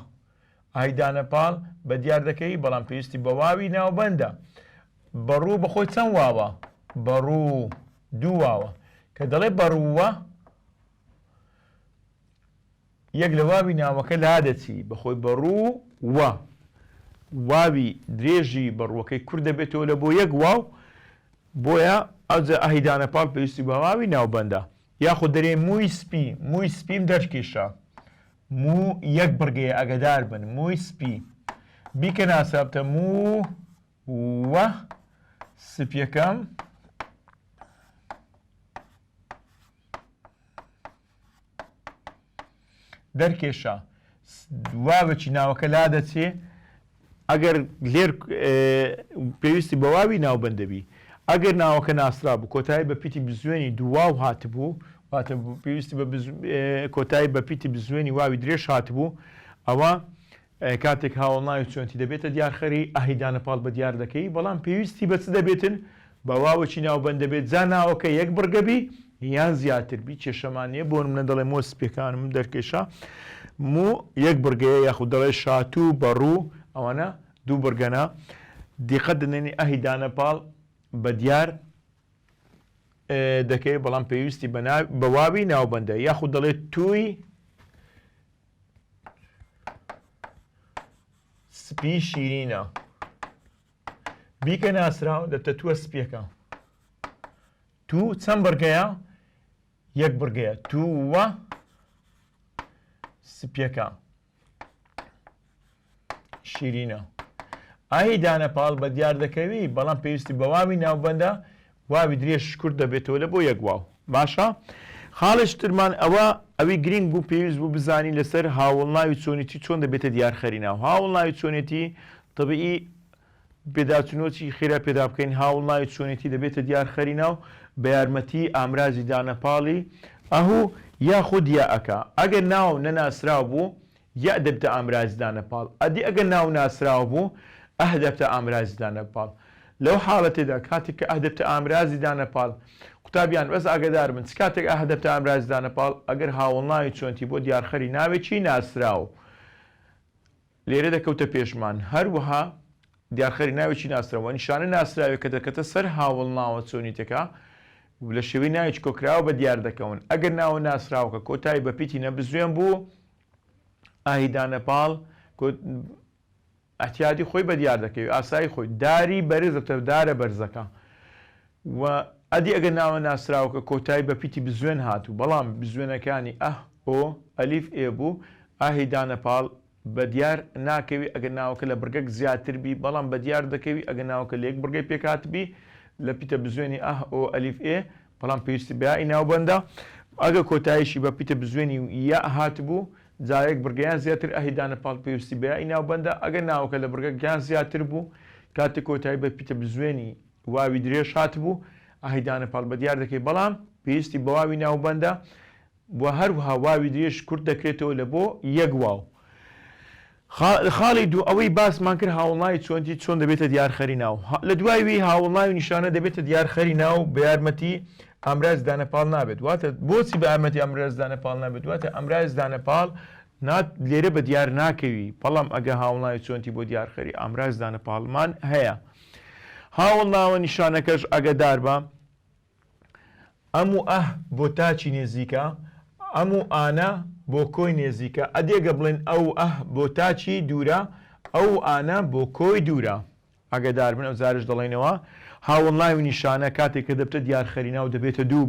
A: ئای دانەپاڵ بە دیار دەکەی بەڵام پێویستی بە واوی ناوبەندە بەڕوو بەخۆی چەند واوە بەڕوو دوو واوە کە دەڵێ بەڕووە یەک لە واوی ناوەکە لا دەچی بەخۆی بەڕوو وە واوی درێژی بەڕووەکەی کوور دەبێتەوە لە بۆ یەک واو بۆیە ئەوجا ئەهی دانەپاڵ پێویستی بە واوی ناوبەندە یاخود دەرێ مووی سپیم دەرکێشە مو یەک بڕگەیە ئەگەدار بن مووی سپی بیکە ناسابتە مو وە سپیەکەم دەرکێشە واوێکی ناوەکە لا دەچێ ئەگەر لێر پێویستی بە واوی ناوبەند دەبی ئەگەر ناوەکە ناسرا بوو کۆتایی بە پیتی بزوێنی دوواو هاتبوو واتە پێویستی بە کۆتایی بە پیتی بزوێنی واوی درێژ هاتبوو ئەوە کاتێک هاوڵناوی چۆنتی دەبێتە دیارخەری ئاهی دانەپاڵ بە دیار دەکەی بەڵام پێویستی بە چ دەبێتن بە واوەکی ناوبەند دەبێت جا ناوەکە یەک بڕگەبی یان زیاتر بی کێشەمانیە بۆ منە دەڵێ مۆ سپیەکانم دەرکێشە مو یەک بڕگەیە یاخود دەڵێ شاتوو بەڕوو ئەوانە دوو بڕگەنە دیقەت دەنێنی ئەهی دانەپاڵ بە دیار دەکەی بەڵام پێویستی بە واوی ناوبەندە یاخود دەڵێت تووی سپی شیرینە بیکە ناسراو دەبتە تووە سپیەکە تو چەند بڕگەیە یەک بڕگەیە تووە سپیەکە شیرینە ئاهی دانەپاڵ بە دیار دەکەوی بەڵام پێویستی بە واوی ناوبەندە واوی درێژ کورت دەبێتەوە لە بۆ یەک واو باشە خاڵش ترمان ئەوەی گرنگ بوو پێویست بوو بزانی لەسەر هاوڵناوی چۆنیتی چۆن دەبێتە دیارخەری ناو هاوڵناوی چۆنێتی طبیعی پێداچونۆکی خێرا پێدا بکەین هاوڵناوی چۆنێتی دەبێتە دیارخەری ناو بە یارمەتی ئامرازی دانەپاڵی ئەهوو یاخود یاەکە ئەگەر ناو نەناسراو بوو یا دەبتە ئامرازی دانەپاڵ ئەدی ئەگەر ناو ناسراو بوو ئەهدەبتە ئامرازی دانەپاڵ لەو حاڵەتێدا کاتێک کە ئەهدەبتە ئامرازی دانەپاڵ قوتابیان بەس ئاگادار بن کاتێک ئەهدەبتە ئامرازی دانەپاڵ ئەگەر هاوڵناوی چۆنتی بۆ دیارخەری ناوێکی ناسراو لێرە دەکەوتە پێشمان هەروەها دیارخەری ناوێکی ناسراوە نیشانە ناسراوێت کە دەکەتە سەر هاوڵناوە چۆنیتەکە لە شێوەی ناوێکی کۆکراوە بە دیار دەکەون ئەگەر ناوە ناسراوکە کۆتایی بە پیتی نەبزوێن بوو ئاهی دانەپاڵ احتیاطی خۆی بە دیار دەکەوێت ئاسایی خۆی داری بەرز دەبتە دارە بەرزەکە و ئەدی ئەگەر ناوە ناسراوکە کۆتایی بە پیتی بزوێن هاتوو بەڵام بزوێنەکانی ئۆ ئەلیف ئێ بوو ئاهی دانەپاڵ بە دیار ناکەوی ئەگەر ناوەکە لە بڕگەک زیاتر بی بەڵام بە دیار دەکەوی ئەگەر ناوەکە لە یەک بڕگەی پێکاتبی لە پیتە بزوێنی ئۆ ئەلیف ئێ بەڵام پێویستی بەیائی ناوبەندە ئەگە کۆتاییشی بە پیتە بزوێنی یا هاتبوو جارێک بڕگەیان زیاتر ئاهی دانەپاڵ پێویستی بەیائی ناوبەندە ئەگەر ناوەکە لە بڕگەکیان زیاتر بوو کاتێک کۆتایی بە پیتە بزوێنی واوی درێژ هاتبوو ئاهی دانەپاڵ بە دیار دەکەی بەڵام پێویستی بە واوی ناوبەندە بۆ هەروەها واوی درێژ کورت دەکرێتەوە لە بۆ یەک واو خاڵی دوو ئەوەی باسمان کرد هاوڵناوی چۆنی چۆن دەبێتە دیارخەری ناو لە دوای وی هاوڵناوی نیشانە دەبێتە دیارخەری ناو بە یارمەتی ئەمراز دانەپاڵ نابێت واتە بۆچی بە یارمەتی ئەمراز دانەپاڵ نابێت واتە ئەمراز دانەپاڵ لێرە بە دیار ناکەوی بەڵام ئەگە هاوڵناوی چۆنی بۆ دیارخەری ئەمراز دانەپاڵمان هەیە هاوڵناوە نیشانەکەش ئەگەدار بە ئەم و بۆ تاچی نێزیکە ئەم و ئانە بۆ کۆی نێزیکە ئەدێگە بڵێن ئەو بۆ تاچی دوورە ئەو ئانە بۆ کۆی دوورە ئەگەدار بن ئەو زارش دەڵێنەوە هاوڵناوی نیشانە کاتێک کە دەبتە دیارخەری ناو دەبێتە دوو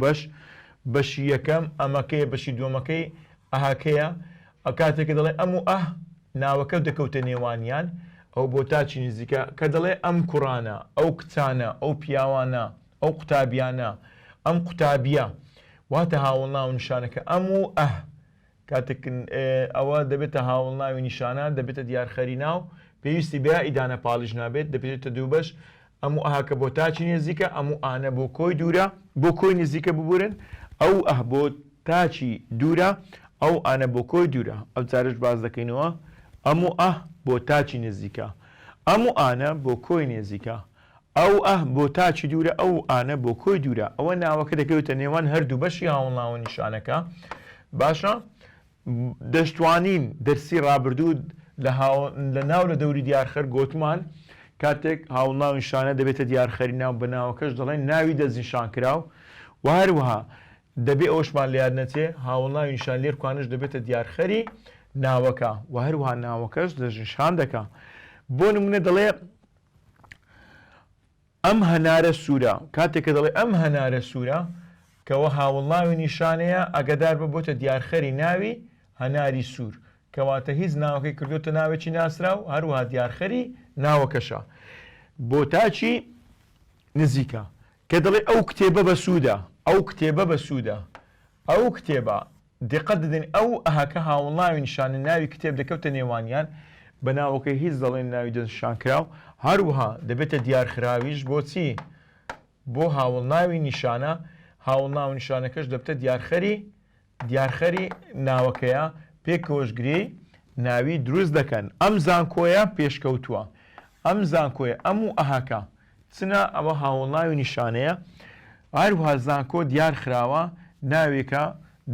A: بەشی یەکەم ئەمەکەیە بەشی دووەمەکەی ئەهاکەیە کاتێککە دەڵێ ئەم و ناوەکە دەکەوتە نێوانیان ئەو بۆ تاچی نزیکە کە دەڵێ ئەم کوڕانە ئەو کچانە ئەو پیاوانە ئەو قوتابیانە ئەم قوتابیە واتە هاوڵناو نیشانەکە ئەم و کاتێک ئەوە دەبێتە هاوڵناوی نیشانە دەبێتە دیارخەری ناو پێویستی بیا ئیدانە پاڵیش نابێت دەبێتە دوو بەش ئەم و ئەهاکە بۆ تاچی نێزیکە ئەم و ئانە بۆ کۆی دوورە بۆ کۆی نزیکە ببورن ئەو بۆ تاچی دوورە ئەو ئانە بۆ کۆی دوورە ئەو جارش باز دەکەینەوە ئەم و بۆ تاچی نزیکە ئەم و ئانە بۆ کۆی نێزیکە ئەو بۆ تاچی دوورە ئەو ئانە بۆ کۆی دوورە ئەوە ناوەکە دەکەوتە نێوان هەردوو بەشی هاوڵناوە نیشانەکە باشە دەشتوانین دەرسی ڕابردوو لە ناو لە دەوری دیارخەر گۆتمان کاتێک هاوڵناو نیشانە دەبێتە دیارخەری ناو بە ناوەکەش دەڵێن ناوی دەستنیشان کراو و هەروەها دەبێ ئەوشمان لە یاد نەچێ هاوڵناوی نیشان لێرکوانش دەبێتە دیارخەری ناوەکە و هەروەها ناوەکەش دەستنیشان دەکا بۆ نمونە دەڵێ ئەم هەنارە سوورە کاتێک کە دەڵێ ئەم هەنارە سوورە کەەوە هاوڵناوی نیشانەیە ئەگەدار بۆتە دیارخەری ناوی هەناری سوور کەواتە هیچ ناوەکەی کردوتە ناوێکی ناسرا و هەروەها دیارخەری ناوەکەشە بۆ تاچی نزیکە کە دەڵێ ئەو کتێبە بە سوودە ئەو کتێبە بە سوودە ئەو کتێبە دقت دەدەین ئەو ئەهاکە هاوڵناوی نیشانە ناوی کتێب دەکەوتە نێوانیان بە ناوەکەی هیچ دەڵێن ناوی دەستنیشان کراو هەروەها دەبێتە دیارخراویش بۆچی بۆ هاوڵناوی نیشانە هاوڵناوی نیشانەکەش دەبتە دیارخەری ناوەکەیە پێکۆشگری ناوی دروست دەکەن ئەم زانکۆیە پێشکەوتووە ئەم زانکۆیە ئەم و ئەهاکە چنە ئەوە هاوڵناوی نیشانەیە هەروەها زانکۆ دیار خراوە ناوێکە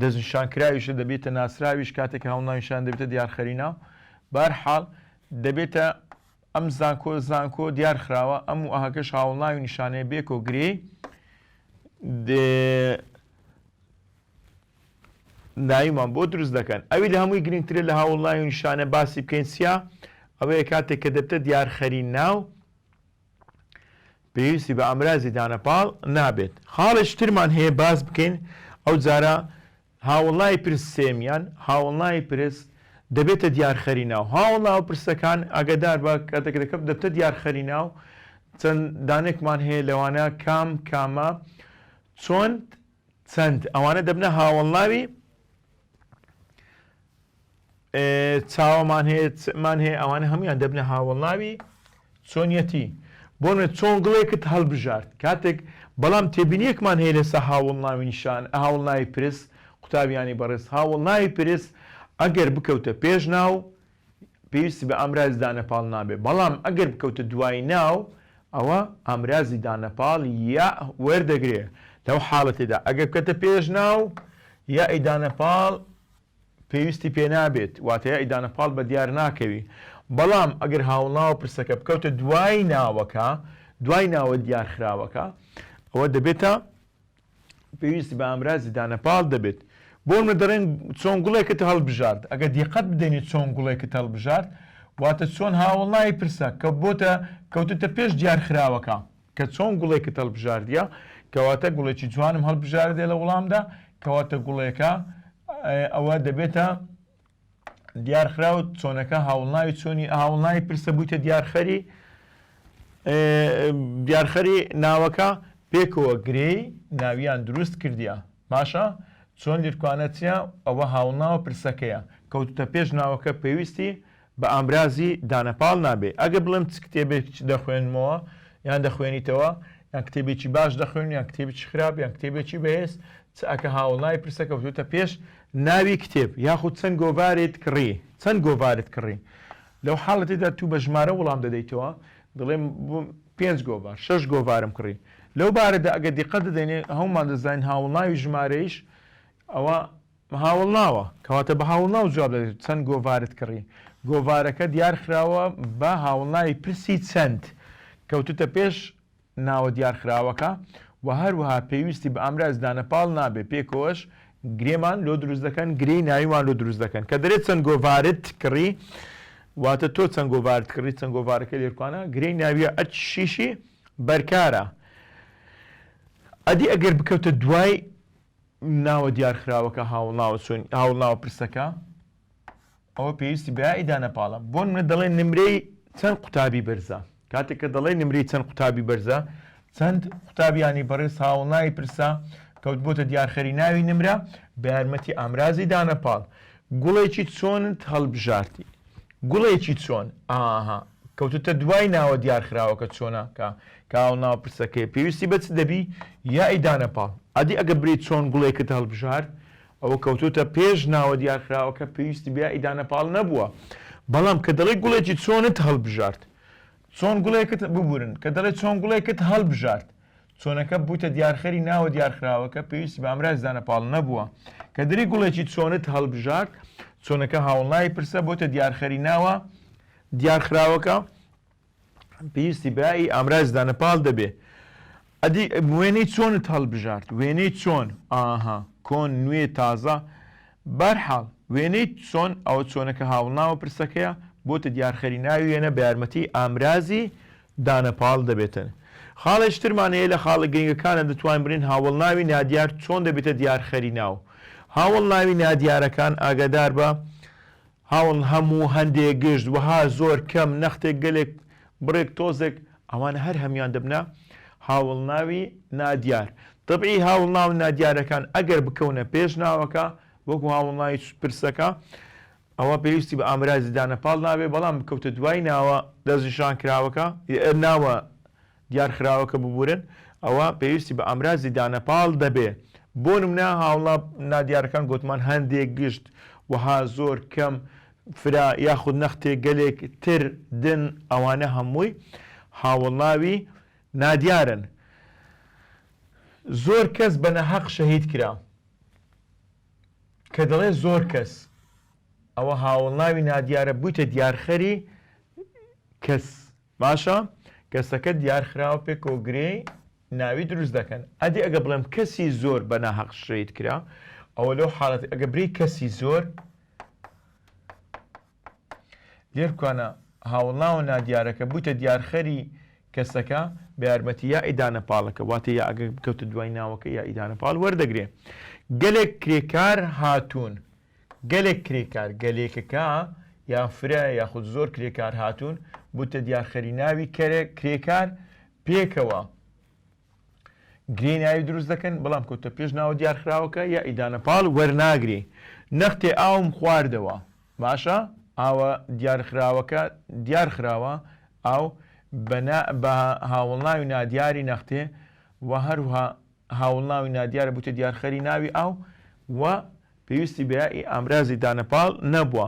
A: دەستنیشانکراویشە دەبێتە ناسراویش کاتێک هاوڵناوی نیشان دەبێتە دیارخەری ناو بەرحاڵ دەبێتە ئەم زانکۆ دیار خراوە ئەم و ئەهاکەش هاوڵناوی نیشانەیە بێکۆگرێ ناویمان بۆ دروست دەکەن ئەوی لە هەمووی گرنگترێت لە هاوڵناوی نیشانە باسی بکەین چیا ئەوەیە کاتێک کە دەبتە دیارخەری ناو پێویستی بە ئەمرازی دانەپاڵ نابێت خاڵش ترمان هەیە باز بکەین ئەو جارە هاوڵناوی پرس سێمیان هاوڵناوی پرس دەبێتە دیارخەری ناو هاوڵناو پرسەکان ئاگادار بە کاتێک دەکەم دەبتە دیارخەری ناو چەند دانێکمان هەیە لەوانە کامە چۆن چەند ئەوانە دەبنە هاوڵناوی چاوەمان هەیە ئەوانە هەمویان دەبنە هاوڵناوی چۆنیەتی بۆ چۆن گڵێکت هەڵبژارد کاتێک بەڵام تێبینیەکمان هەیە لەسەر هاوڵناوی نیشان هاوڵناوی پرس قوتابیانی بەڕێز هاوڵناوی پرس ئەگەر بکەوتە پێش ناو پێویستی بە ئەمراز دانەپاڵ نابێت بەڵام ئەگەر بکەوتە دوای ناو ئەوە ئەمرازی دانەپاڵ یا وەردەگرێ لەو حاڵەتێدا ئەگەر بکەتە پێش ناو یا ئەیدانەپاڵ پێویستی پێ نابێت واتەیە ئەیدانەپاڵ بە دیار ناکەوی بەڵام ئەگەر هاوڵناو پرسەکە بکەوتە دوای ناوەکە دوای ناوە دیارخراوەکە ئەوە دەبێتە پێویستی بە ئەمرازی دانەپاڵ دەبێت بۆ منە دەڕێن چۆن گوڵێکت هەڵبژارد ئەگەر دیقەت بدەنیت چۆن گوڵێکت هەڵبژارد واتە چۆن هاوڵناوی پرسە کە بۆتە کەوتتە پێش دیارخراوەکە کە چۆن گوڵێکت هەڵبژاردیە کەواتە گوڵێکی جوانم هەڵبژاردێ لە وەڵامدا کەواتە گوڵێکە ئەوە دەبێتە دیارخراوە چۆنەکە هاوڵناوی چۆنی هاوڵناوی پرسە بوویتە دیارخەری ناوەکە پێکەوە گرێی ناویان دروست کردیە باشە چۆن لێرکوانەتیە ئەوە هاوڵناوە پرسەکەیە کەوتتە پێش ناوەکە پێویستی بە ئامرازی دانەپاڵ نابێ ئەگە بڵم چ کتێبێکی دەخوێنمەوە یان دەخوێنیتەوە یان کتێبێکی باش دەخوێن یان کتێبێکی خراپ یان کتێبێکی بەهێز ئەکە هاوڵناوی پرسە کەوتوتە پێش ناوی کتێب یاخود چەند گۆڤارێت کڕی چەند گۆڤارت کڕی لەو حاڵەتێدا تو بە ژمارە وەڵام دەدەیتەوە دەڵێم 5 گۆڤار 6 گۆڤارم کڕی لەو بارەدا ئەگە دیقەت دەدەینێ هەمومان دەزانین هاوڵناوی ژمارەیش ئەوە هاوڵناوە کەواتە بە هاوڵناو جواب دەدەیت چەند گۆڤارت کڕی گۆڤارەکە دیارخراوە بە هاوڵناوی پرسی چەند کەوتوتە پێش ناوە دیارخراوەکە و هەروەها پێویستی بە ئامراز دانەپاڵ نابێ پێکەوەش گرێمان لۆ دروست دەکەن گرەی ناویمان لۆ دروست دەکەن کە دەرێت چەند گۆڤارت کڕی واتە تۆ چەند گۆڤارت کڕی چەند گۆڤارەکە لێرکوانە گرەی ناویە شیشی بەرکارە ئەدی ئەگەر بکەوتە دوای ناوە دیارخراوەکە هاوڵناوە پرسەکە ئەوە پێویستی بەیایی دانەپاڵە بۆ منە دەڵێن نمرەی چەند قوتابی بەرزە کاتێک کە دەڵێ نمرەی چەند قوتابی بەرزە چەند قوتابیانی بەڕێز هاوڵناوی پرسە کەوت بۆتە دیارخەری ناوی نمرە بە یارمەتی ئامرازی دانەپاڵ گوڵێکی چۆنت هەڵبژارتی گوڵێکی چۆن ئاها کەوتتە دوای ناوە دیارخراوەکە چۆنە کە هاوڵناوە پرسەکەی پێویستی بەچ دەبی یای دانەپاڵ ئەدی ئەگە بریت چۆن گوڵێکت هەڵبژار ئەوە کەوتوتە پێش ناوە دیارخراوەکە پێویستی بیا ئیدانەپاڵ نەبووە بەڵام کە دەڵێ گوڵێکی چۆنت هەڵبژارد چۆن گوڵێکت ببورن کە دەڵێت چۆن گوڵێکت هەڵبژارد چۆنەکە بوویتە دیارخەری ناوە دیارخراوەکە پێویستی بە ئامراز دانەپاڵ نەبووە کە دەری گوڵێکی چۆنت هەڵبژارد چۆنەکە هاوڵناوی پرسە بۆتە دیارخەری ناوە دیارخراوەکە پێویستی بەیایی ئامراز دانەپاڵ دەبێ ئەدی وێنەی چۆنت هەڵبژارد وێنەی چۆن ئاها کۆن نوێ تازە بەرحاڵ وێنەی چۆن ئەوە چۆنەکە هاوڵناوە پرسەکەیە بۆتە دیارخەری ناوی وێنە بە یارمەتی ئامرازی دانەپاڵ دەبێتن خاڵێشترمانەیە لە خاڵە گرنگەکانە دەتوانین برین هاوڵناوی نادیار چۆن دەبێتە دیارخەری ناو هاوڵناوی نادیارەکان ئاگادار بە هاوڵ هەموو هەندێک گشت وەها زۆر کەم نەختێک گەلێک بڕێک تۆزێک ئەوان هەر هەمیان دەبنە هاوڵناوی نادیار طبعی هاوڵناو نادیارەکان ئەگەر بکەونە پێش ناوەکە وەکو هاوڵناوی پرسەکە ئەوە پێویستی بە ئامرازی دانەپاڵ نابێ بەڵام بکەوتە دوای ناوە دەستنیشان کراوەکە ناوە دیارخراوەکە ببورن ئەوە پێویستی بە ئامرازی دانەپاڵ دەبێ بۆ نمونە هاوڵا نادیارەکان گوتمان هەندێک گشت وەها زۆر کەم فرا یاخود نەختێک گەلێک تر دن ئەوانە هەمووی هاوڵناوی نادیارن زۆر کەس بە نەحەق شەهید کرا کە دەڵێ زۆر کەس ئەوە هاوڵناوی نادیارە بوویتە دیارخەری کەس باشە کەسەکە دیارخراوە پێکەوە گرێی ناوی دروست دەکەن ئەدی ئەگە بڵێم کەسی زۆر بە ناحەق شەهید کرا ئەوە لەو حاڵەت ئەگە بری کەسی زۆر لێرکوانە هاوڵناوە نادیارەکە بوویتە دیارخەری کەسەکە بە یارمەتی یا ئیدانەپاڵەکە واتە یا ئەگە بکەوتە دوای ناوەکە یا ئیدانەپاڵ وەردەگرێ گەلێک کرێکار هاتوون گەلێک کرێکار گەلێکەکە یا فرە یاخود زۆر کرێکار هاتوون بووتە دیارخەری ناوی کرێکار پێکەوە گرێی ناوی دروست دەکەن بەڵام کەوتە پێش ناوە دیارخراوەکە یا ئیدانەپاڵ وەرناگرێ نەختێ ئاوم خواردەوە باشە ئاوە دیارخراوەکە دیارخراوە ئاو بە هاوڵناوی نادیاری نەختێ و هەروها هاوڵناوی نادیارە بووتە دیارخەری ناوی ئاو و پێویستی بەیایی ئامرازی دانەپاڵ نەبووە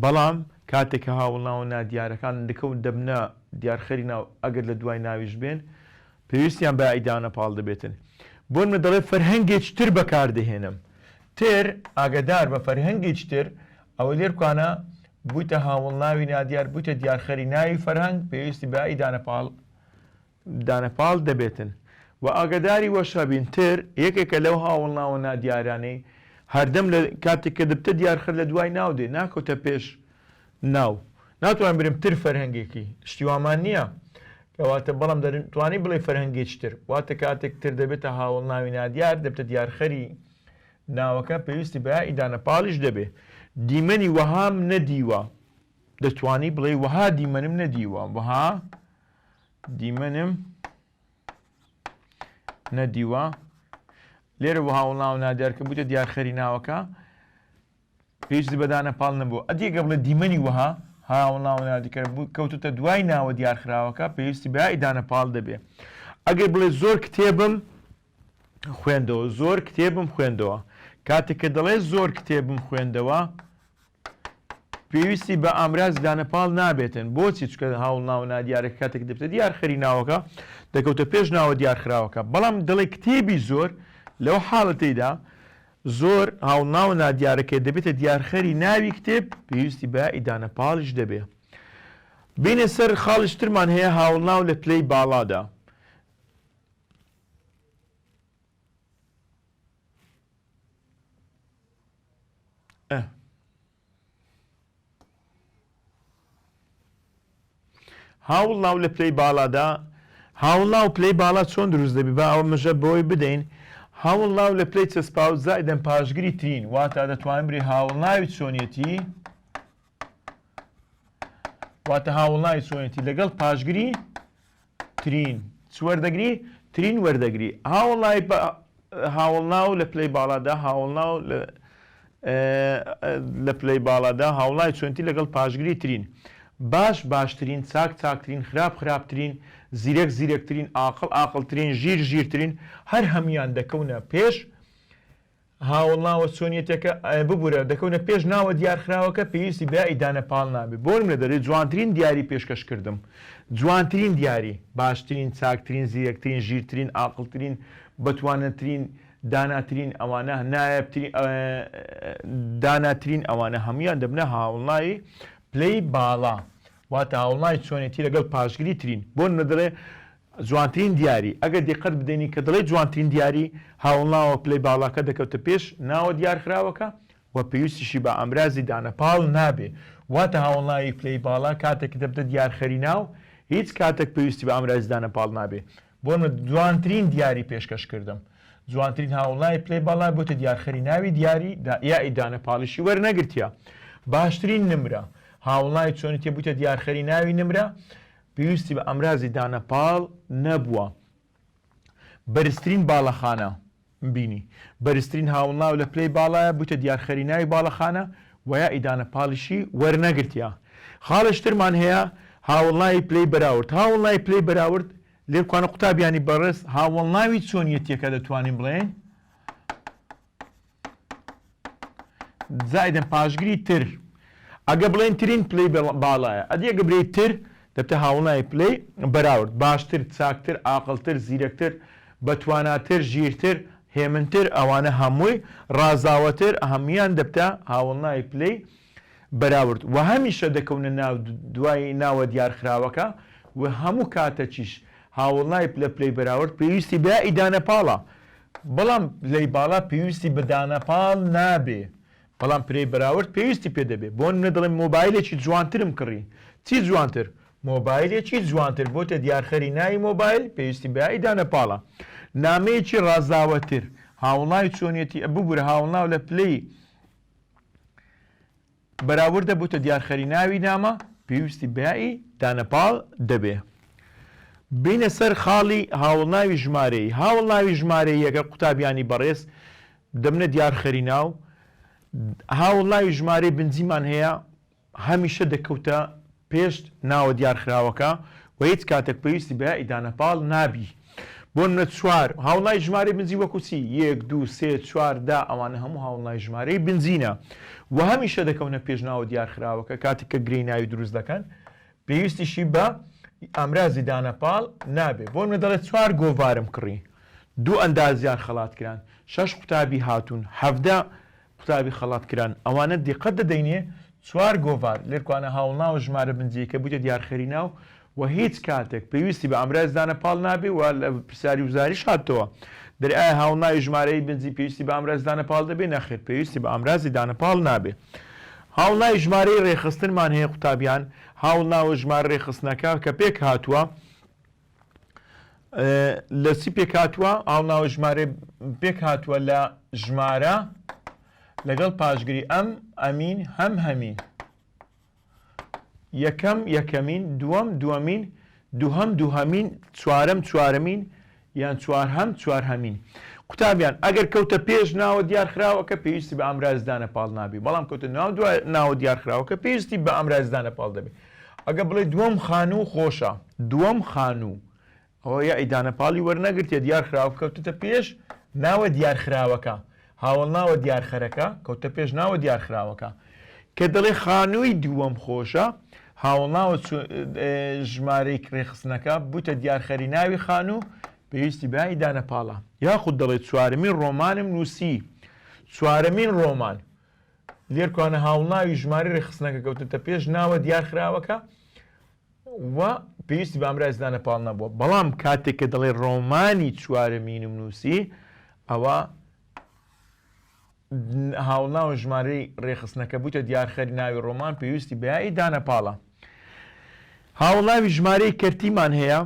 A: بەڵام کاتێککە هاوڵناوە نادیارەکان دەکەون دەبنە دیارخەری ناو ئەگەر لە دوای ناویش بێن پێویستیان بەیایی دانەپاڵ دەبێتن بۆ من دەڵێ فەرهەنگێکی تر بەکاردەهێنم تر ئاگدار بە فەرهەنگێکی تر ئەوە لێرکوانە بوویتە هاوڵناوی نادیار بوویتە دیارخەری ناوی فەرهەنگ پێویستی بەیایی دانەپاڵ دەبێتن و ئاگداری وەشەبین تر یەکێکە لەو هاوڵناوە نادیارانەی هەردەم لە کاتێک کە دەبتە دیارخەر لە دوای ناو دێ ناکەوتە پێش ناو ناتوان برم تر فەرهەنگێکی شتیوامان نییە کەواتە بەڵام دەتوانی بڵێ فەرهەنگێکتر واتە کاتێک تر دەبێتە هاوڵ ناوی نادیار دەبێتە دیارخەری ناوەکە پێویستی بە ئیدانە پاڵیش دەبێ دیمەنی وەهام نەدیوە دەتوانی بڵێ وەها دیمەنم نەدیوە وەها دیمەنم نەدیوە لێرە وە هاوڵ ناو نادیارکە بووتە دیارخەری ناوەکە پێویستی بەدانە پاڵ نەبوو ئەدیگە بڵێ دیمەنی وەها هاوڵ ناو نادیکە کەوتوتە دوای ناوە دیارخراوەکە پێویستی بە ئیدانە پاڵ دەبێ ئەگەر بڵێ زۆر کتێبم خوێندەوە زۆر کتێبم خوێندەوە کاتێک کە دەڵێ زۆر کتێبم خوێندەوە پێویستی بە ئامراز دانەپاڵ نابێتن بۆچی چکە هاوڵ ناو نادیارەکە کاتێک دەبێتە دیارخەری ناوەکە دەکەوتە پێش ناوە دیارخراوەکە بەڵام دەڵێ کتێبی زۆر لەو حاڵەتەیدا زۆر هاوڵ ناو نادیارەکە دەبێتە دیارخەری ناوی کتێب پێویستی بە ئیدانە پاڵش دەبێ بینە سەر خاڵشترمان هەیە هاوڵ ناو لە پلەی باڵادا هاوڵ ناو لە پلەی باڵادا هاوڵ ناو پلەی باڵا چۆن دروست دەبی بە ئەوە مەژە بۆی بدەین هاوڵ ناو لە پلەی چەسپاو زائدەن پاشگری ترین واتە دەتوانین بڕی هاوڵ ناوی چۆنیەتی واتە هاوڵ ناوی چۆنیەتی لەگەڵ پاشگری ترین چوەردەگری ترین وەردەگری هاوڵ ناو لە پلەی باڵادا هاوڵ ناو لە پلەی باڵادا هاوڵ ناوی چۆنیەتی لەگەڵ پاشگری ترین باش باشترین چاک چاکترین خراپ خراپترین زیرەک زیرەکترین ئاقڵ ئاقڵترین ژیر ژیرترین هەر هەمویان دەکەونە پێش هاوڵ ناوە چۆنیەتەکە ببوورە دەکەونە پێش ناوە دیارخراوەکە پێویستی بە ئیدانە پاڵ نابێت بۆم لە دەرێت جوانترین دیاری پێشکەش کردم جوانترین دیاری باشترین چاکترین زیرەکترین ژیرترین ئاقڵترین بەتوانەترین داناترین ئەوانە نایەبترین داناترین ئەوانە هەمویان دەبنە هاوڵ ناوی پلەی باڵا واتە هاوڵناوی چۆنێتی لەگەڵ پاشگری ترین بۆ نەدەڵێ جوانترین دیاری ئەگەر دقت بدەنی کە دەڵێ جوانترین دیاری هاوڵناوە پلەی باڵاکە دەکەوتە پێش ناوە دیارخراوەکە و پێویستیشی بە ئەمرازی دانەپاڵ نابێ واتە هاوڵناوی پلەی باڵا کاتێک دەبدە دیارخەری ناو هیچ کاتێک پێویستی بە ئەمرازی دانەپاڵ نابێ بۆ جوانترین دیاری پێشکەش کردم جوانترین هاوڵناوی پلەی باڵا بۆتە دیارخەری ناوی دیاری یائی دانەپاڵیشی وەرنەگرتیا باشترین نمرە هاوڵناوی چۆنیەتی بووتە دیارخەری ناوی نمرە پێویستی بە ئەمرازی دانەپاڵ نەبووە بەرزترین باڵەخانە بینی بەرزترین هاوڵناو لە پلەی باڵایە بووتە دیارخەری ناوی باڵەخانە ویا ئیدانەپاڵیشی وەرنەگرتیا خاڵشترمان هەیە هاوڵناوی پلەی بەراورد هاوڵناوی پلەی بەراورد لێرکوانە قوتابیانی بەڕێز هاوڵناوی چۆنیەتیەکە دەتوانین بڵێن زائدەن پاشگری تر ئەگە بڵێن ترین پلەی باڵایە ئەدیەگە برێت تر دەبتە هاوڵناوی پلەی بەراورد باشتر چاکتر ئاقڵتر زیرەکتر بەتواناتر ژیرتر هێمنتر ئەوانە هەمووی ڕازاوەتر هەمویان دەبتە هاوڵناوی پلەی بەراورد و هەمیشە دەکەونە ناو دوای ناوە دیارخراوەکە و هەموو کاتەچیش هاوڵناوی پلەی بەراورد پێویستی بە ئیدانەپاڵە بەڵام پلەی باڵا پێویستی بە دانەپاڵ نابێ بەڵام پلەی بەراورد پێویستی پێ دەبێت بۆ نەدەڵێن مۆبایلێکی جوانترم کڕی چی جوانتر مۆبایلێکی جوانتر بۆتە دیارخەری ناوی مۆبایل پێویستی بە ئیدانەپاڵە نامەیەکی ڕازاوەتر هاوڵناوی چۆنیەتی ببوورە هاوڵناو لە پلەی بەراوردە بووتە دیارخەری ناوی نامە پێویستی بەیایی دانەپاڵ دەبێ بینە سەر خاڵی هاوڵناوی ژمارەی هاوڵناوی ژمارەی یەکە قوتابیانی بەڕێز دەبنە دیارخەری ناو هاوڵناوی ژمارەی بنجیمان هەیە هەمیشە دەکەوتە پێشت ناوە دیارخراوەکە و هیچ کاتێک پێویستی بە ئیدانەپاڵ نابی بۆ نە چوار هاوڵناوی ژمارەی بنجی وەکوچی 1 2 3 4 دا ئەوانە هەموو هاوڵناوی ژمارەی بنجینە و هەمیشە دەکەونە پێش ناوە دیارخراوەکە کاتێک کە گرەی ناوی دروست دەکەن پێویستیشی بە ئەمرازی دانەپاڵ نابێ بۆ نە دەڵێت 4 گۆڤارم کڕی 2 ئەندازیان خەڵات کران 6 قوتابی هاتوون 17 قوتابی خەڵات کران ئەوانە دیقەت دەدەینێ 4 گۆڤار لێرکوانە هاوڵناوە ژمارە بنجیەکە بووتە دیارخەری ناو و هیچ کاتێک پێویستی بە ئەمراز دانەپاڵ نابێ و لە پرسیاری وزاریش هاتەوە دەرئایە هاوڵناوی ژمارەی بنجی پێویستی بە ئەمراز دانەپاڵ دەبێ نەخێر پێویستی بە ئەمرازی دانەپاڵ نابێ هاوڵناوی ژمارەی ڕێخستنمان هەیە قوتابیان هاوڵناوە ژمارە ڕێخستنەکە کە پێک هاتووە لە چی پێک هاتووە هاوناوە ژمارە پێک هاتووە لە ژمارە لەگەڵ پاشگری ئەم ئەمین هەم هەمین یەکەم یەکەمین دووەم دووەمین دووهەم دووهەمین چوارەم چوارەمین یان چوارهەم چوارهەمین قوتابیان ئەگەر کەوتە پێش ناوە دیارخراوەکە پێویستی بە ئامرازدانە پاڵ نابی بەڵام کەوتە ناوە دیارخراوەکە پێویستی بە ئامرازدانە پاڵ دەبێت ئەگە بڵێ دووەم خانوو خۆشە دووەم خانوو ئەوە یا ئیدانە پاڵی وەرنەگرتێ دیارخراوە کەوتتە پێش ناوە دیارخراوەکە هاوڵ ناوە دیارخەرەکە کەوتە پێش ناوە دیارخراوەکە کە دەڵێ خانووی دووەم خۆشە هاوڵناوە ژمارەی کرێخستنەکە بووتە دیارخەری ناوی خانوو پێویستی بای دانە پاڵە یاخود دەڵێت چوارەمین ڕۆمانم نووسی چوارەمین ڕۆمان لێرکوانە هاوڵناوی ژمارە ڕێخستنەکە کەوتتە پێش ناوە دیارخراوەکە و پێویستی بە ئامرازدانە پاڵ نەبووە بەڵام کاتێک کە دەڵێ ڕۆمانی چوارەمینم نووسی ئەوە هاوڵناوە ژمارەی ڕێخستنەکە بووتە دیارخەری ناوی ڕۆمان پێویستی بەیایی دانە پاڵە هاوڵاوی ژمارەی کەرتیمان هەیە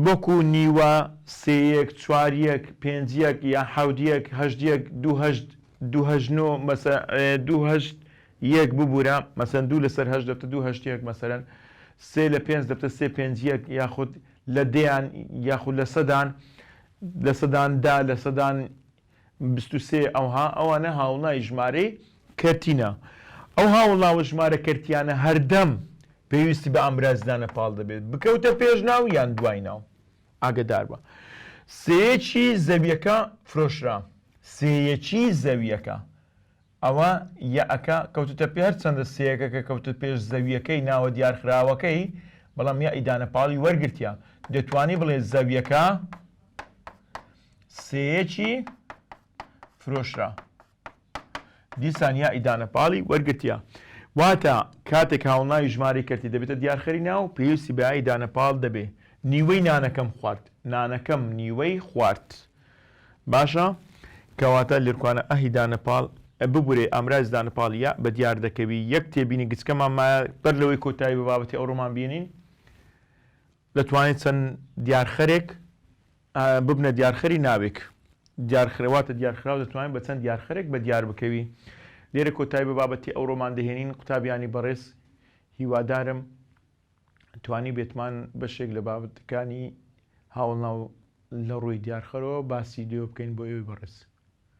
A: بۆکو نیوە سێیەک چواریەک پێنجیەک یا حەودیەک هەژدیەک دووهەژنۆ دووهەژد یەک ببوورە مەسەن دوو لەسەر هەژد دەبتە دوو هەشتێک مەسەرەن سێ لە پێنج دەبتە سێ پێنجیەک یاخود لە دەیان یاخود لە سەدان لە سەداندا لە سەدان 23 ئەوانە هاوڵای ژمارەی کەرتینە ئەو هاوڵاوە ژمارە کەرتیانە هەردەم پێویستی بە ئامرازدانە پاڵ دەبێت بکەوتە پێش ناو یان دوای ناو ئاگدار بە سەیەکی زەویەکە فرۆشرا سەیەکی زەویەکە ئەوە یەکە کەوتتە پێر چەندە سەیەکە کە کەوتە پێش زەویەکەی ناوە دیارخراوەکەی بەڵام یا ئیدانە پاڵی وەرگرتیا دەتوانی بڵێ زەویەکە سەیەکی فرۆشرا دیسانیا ئیدانە پاڵی وەرگرتیا واتە کاتێک هاوڵناوی ژمارەی کەرتی دەبێتە دیارخەری ناو پێویستی بە ئیدانە پاڵ دەبێ نیوەی نانەکەم خوارد نانەکەم نیوەی خوارد باشە کەواتە لێرکوانە ئەهیدانە پاڵ ببورێ ئەمراز دانە پاڵە بە دیار دەکەوی یەک تێبینی گچکەمان بەر لەوەی کۆتایی بە بابەتی ئەوڕۆمان بینین دەتوانێت چەند دیارخەرێک ببنە دیارخەری ناوێک دیارخرەواتە دیارخراو دەتوانین بە چەند دیارخەرێک بە دیار بکەوی لێرە کۆتایی بە بابەتی ئەوڕۆمان دەهێنین قوتابیانی بەڕێز هیوادارم توانی بێتمان بەشێک لە بابەتەکانی هاوڵناو لە ڕووی دیارخەرەوە باسی دێوە بکەین بۆ ئێوەی بەڕێز